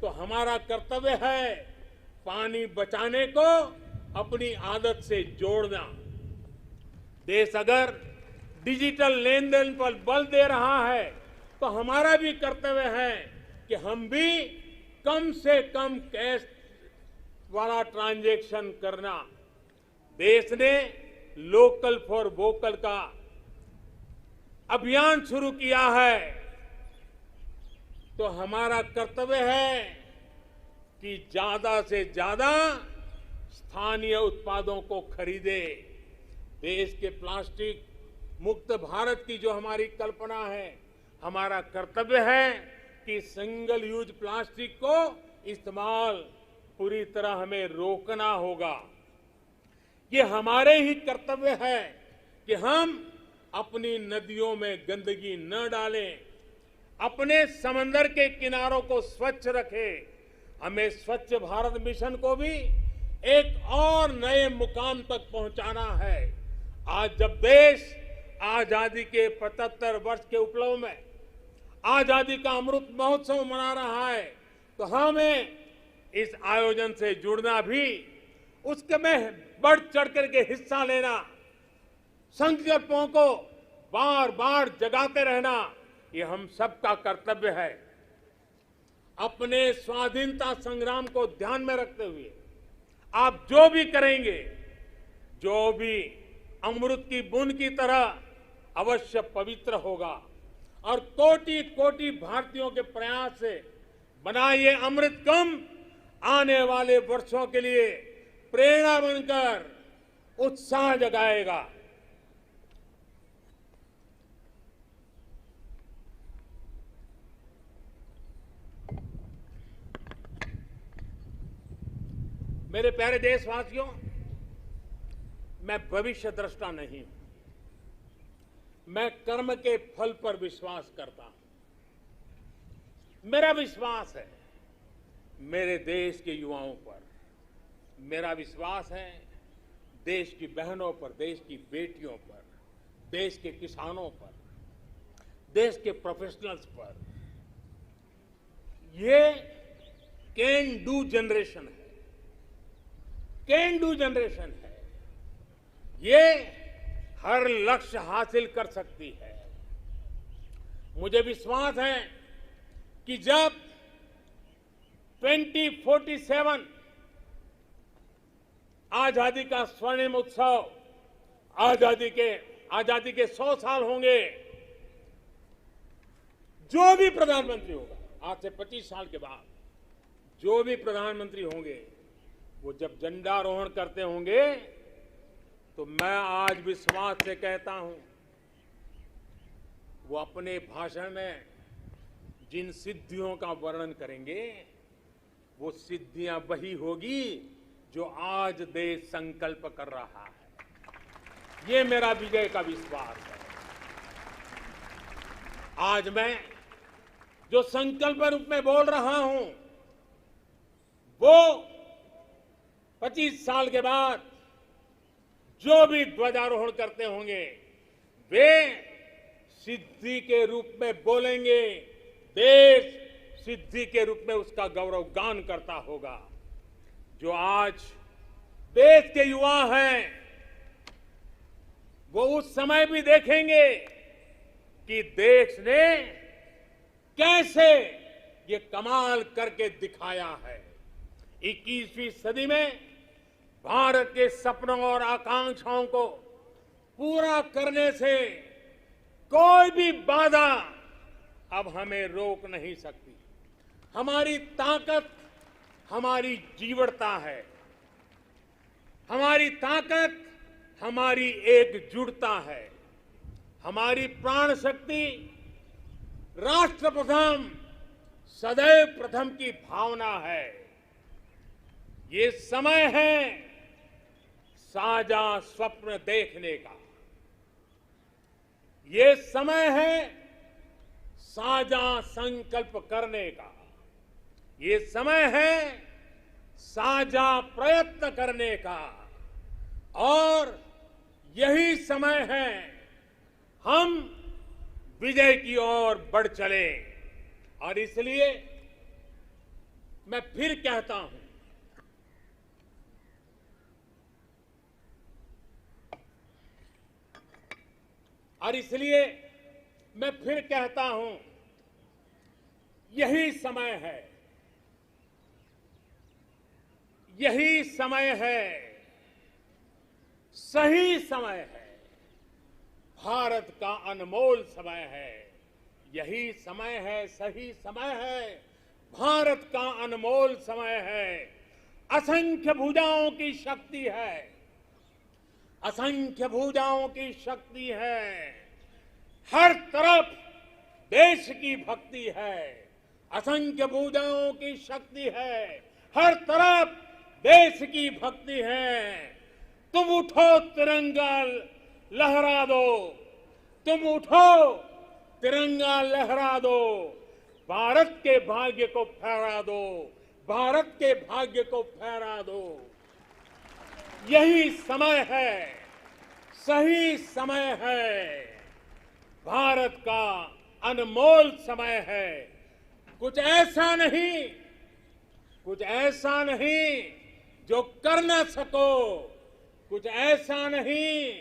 Speaker 4: तो हमारा कर्तव्य है पानी बचाने को अपनी आदत से जोड़ना। देश अगर डिजिटल लेन देन पर बल दे रहा है तो हमारा भी कर्तव्य है कि हम भी कम से कम कैश वाला ट्रांजैक्शन करना। देश ने लोकल फॉर वोकल का अभियान शुरू किया है तो हमारा कर्तव्य है कि ज्यादा से ज्यादा स्थानीय उत्पादों को खरीदे। देश के प्लास्टिक मुक्त भारत की जो हमारी कल्पना है, हमारा कर्तव्य है कि सिंगल यूज प्लास्टिक को इस्तेमाल पूरी तरह हमें रोकना होगा। ये हमारे ही कर्तव्य है कि हम अपनी नदियों में गंदगी न डालें, अपने समंदर के किनारों को स्वच्छ रखें। हमें स्वच्छ भारत मिशन को भी एक और नए मुकाम तक पहुंचाना है। आज जब देश आजादी के 75 वर्ष के उपलक्ष्य में आजादी का अमृत महोत्सव मना रहा है तो हमें इस आयोजन से जुड़ना भी, उसके में बढ़ चढ़ करके हिस्सा लेना, संकल्पों को बार बार जगाते रहना, ये हम सबका कर्तव्य है। अपने स्वाधीनता संग्राम को ध्यान में रखते हुए आप जो भी करेंगे, जो भी अमृत की बूंद की तरह अवश्य पवित्र होगा और कोटि कोटि भारतीयों के प्रयास से बना ये अमृत कुंभ आने वाले वर्षों के लिए प्रेरणा बनकर उत्साह जगाएगा। मेरे प्यारे देशवासियों, मैं भविष्य दृष्टा नहीं हूं, मैं कर्म के फल पर विश्वास करता हूं। मेरा विश्वास है मेरे देश के युवाओं पर, मेरा विश्वास है देश की बहनों पर, देश की बेटियों पर, देश के किसानों पर, देश के प्रोफेशनल्स पर। ये कैन डू जनरेशन है, कैन डू जनरेशन है। ये हर लक्ष्य हासिल कर सकती है। मुझे विश्वास है कि जब 2047 आजादी का स्वर्णिम उत्सव, आजादी के 100 साल होंगे, जो भी प्रधानमंत्री होगा, आज से 25 साल के बाद जो भी प्रधानमंत्री होंगे, वो जब झंडारोहण करते होंगे तो मैं आज विश्वास से कहता हूं, वो अपने भाषण में जिन सिद्धियों का वर्णन करेंगे, वो सिद्धियां वही होगी जो आज देश संकल्प कर रहा है। ये मेरा विजय का विश्वास है। आज मैं जो संकल्प रूप में बोल रहा हूं, वो 25 साल के बाद जो भी ध्वजारोहण करते होंगे वे सिद्धि के रूप में बोलेंगे, देश सिद्धि के रूप में उसका गौरव गान करता होगा। जो आज देश के युवा हैं वो उस समय भी देखेंगे कि देश ने कैसे ये कमाल करके दिखाया है। 21वीं सदी में भारत के सपनों और आकांक्षाओं को पूरा करने से कोई भी बाधा अब हमें रोक नहीं सकती। हमारी ताकत हमारी जीवटता है, हमारी ताकत हमारी एकजुटता है, हमारी प्राण शक्ति राष्ट्र प्रथम सदैव प्रथम की भावना है। ये समय है साझा स्वप्न देखने का, ये समय है साझा संकल्प करने का, ये समय है साझा प्रयत्न करने का और यही समय है हम विजय की ओर बढ़ चले। और इसलिए मैं फिर कहता हूं, और इसलिए मैं फिर कहता हूं, यही समय है, यही समय है, सही समय है, भारत का अनमोल समय है। यही समय है, सही समय है, भारत का अनमोल समय है। असंख्य भुजाओं की शक्ति है, असंख्य भुजाओं की शक्ति है। हर तरफ देश की भक्ति है, असंख्य भुजाओं की शक्ति है, हर तरफ देश की भक्ति है। तुम उठो तिरंगा लहरा दो, तुम उठो तिरंगा लहरा दो, भारत के भाग्य को फहरा दो, भारत के भाग्य को फहरा दो। यही समय है, सही समय है, भारत का अनमोल समय है। कुछ ऐसा नहीं, कुछ ऐसा नहीं जो कर न सको, कुछ ऐसा नहीं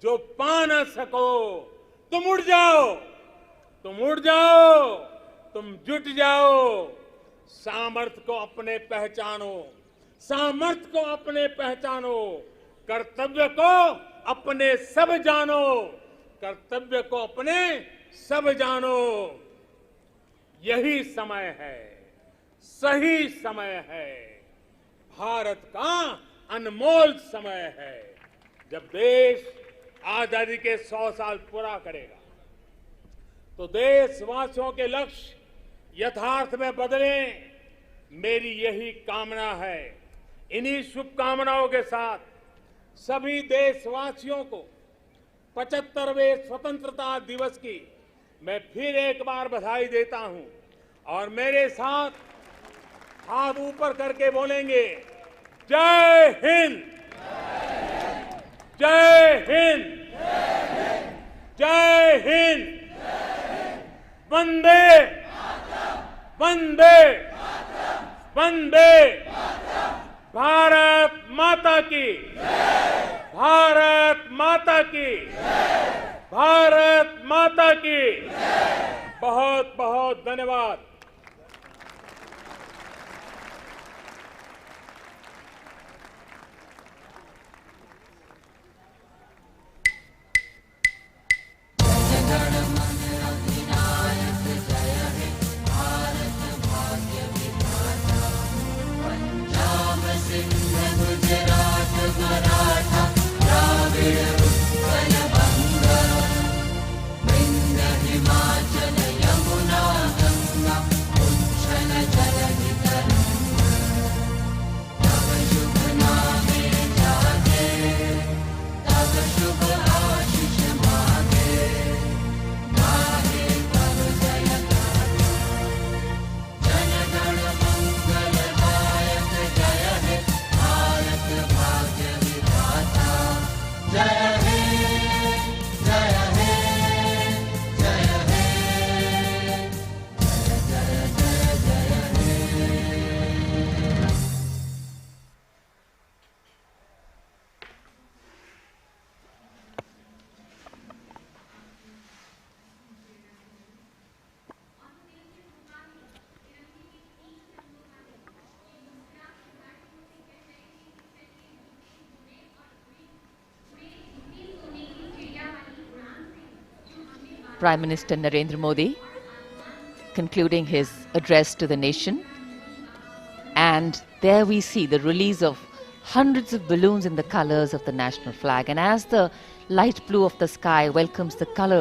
Speaker 4: जो पा न सको। तुम उड़ जाओ, तुम उड़ जाओ, तुम जुट जाओ, सामर्थ्य को अपने पहचानो, सामर्थ्य को अपने पहचानो, कर्तव्य को अपने सब जानो, कर्तव्य को अपने सब जानो। यही समय है, सही समय है, भारत का अनमोल समय है। जब देश आजादी के 100 साल पूरा करेगा तो देशवासियों के लक्ष्य यथार्थ में बदले, मेरी यही कामना है। इन्हीं शुभकामनाओं के साथ सभी देशवासियों को 75वें स्वतंत्रता दिवस की मैं फिर एक बार बधाई देता हूं और मेरे साथ हाथ ऊपर करके बोलेंगे, जय हिंद, जय हिंद, जय हिंद, वंदे वंदे वंदे, भारत माता की, भारत माता की, भारत माता की। बहुत बहुत धन्यवाद।
Speaker 5: Himachal Yamuna Ganga
Speaker 1: Prime Minister Narendra Modi concluding his address to the nation. And there we see the release of hundreds of balloons in the colors of the national flag. And as the light blue of the sky welcomes the color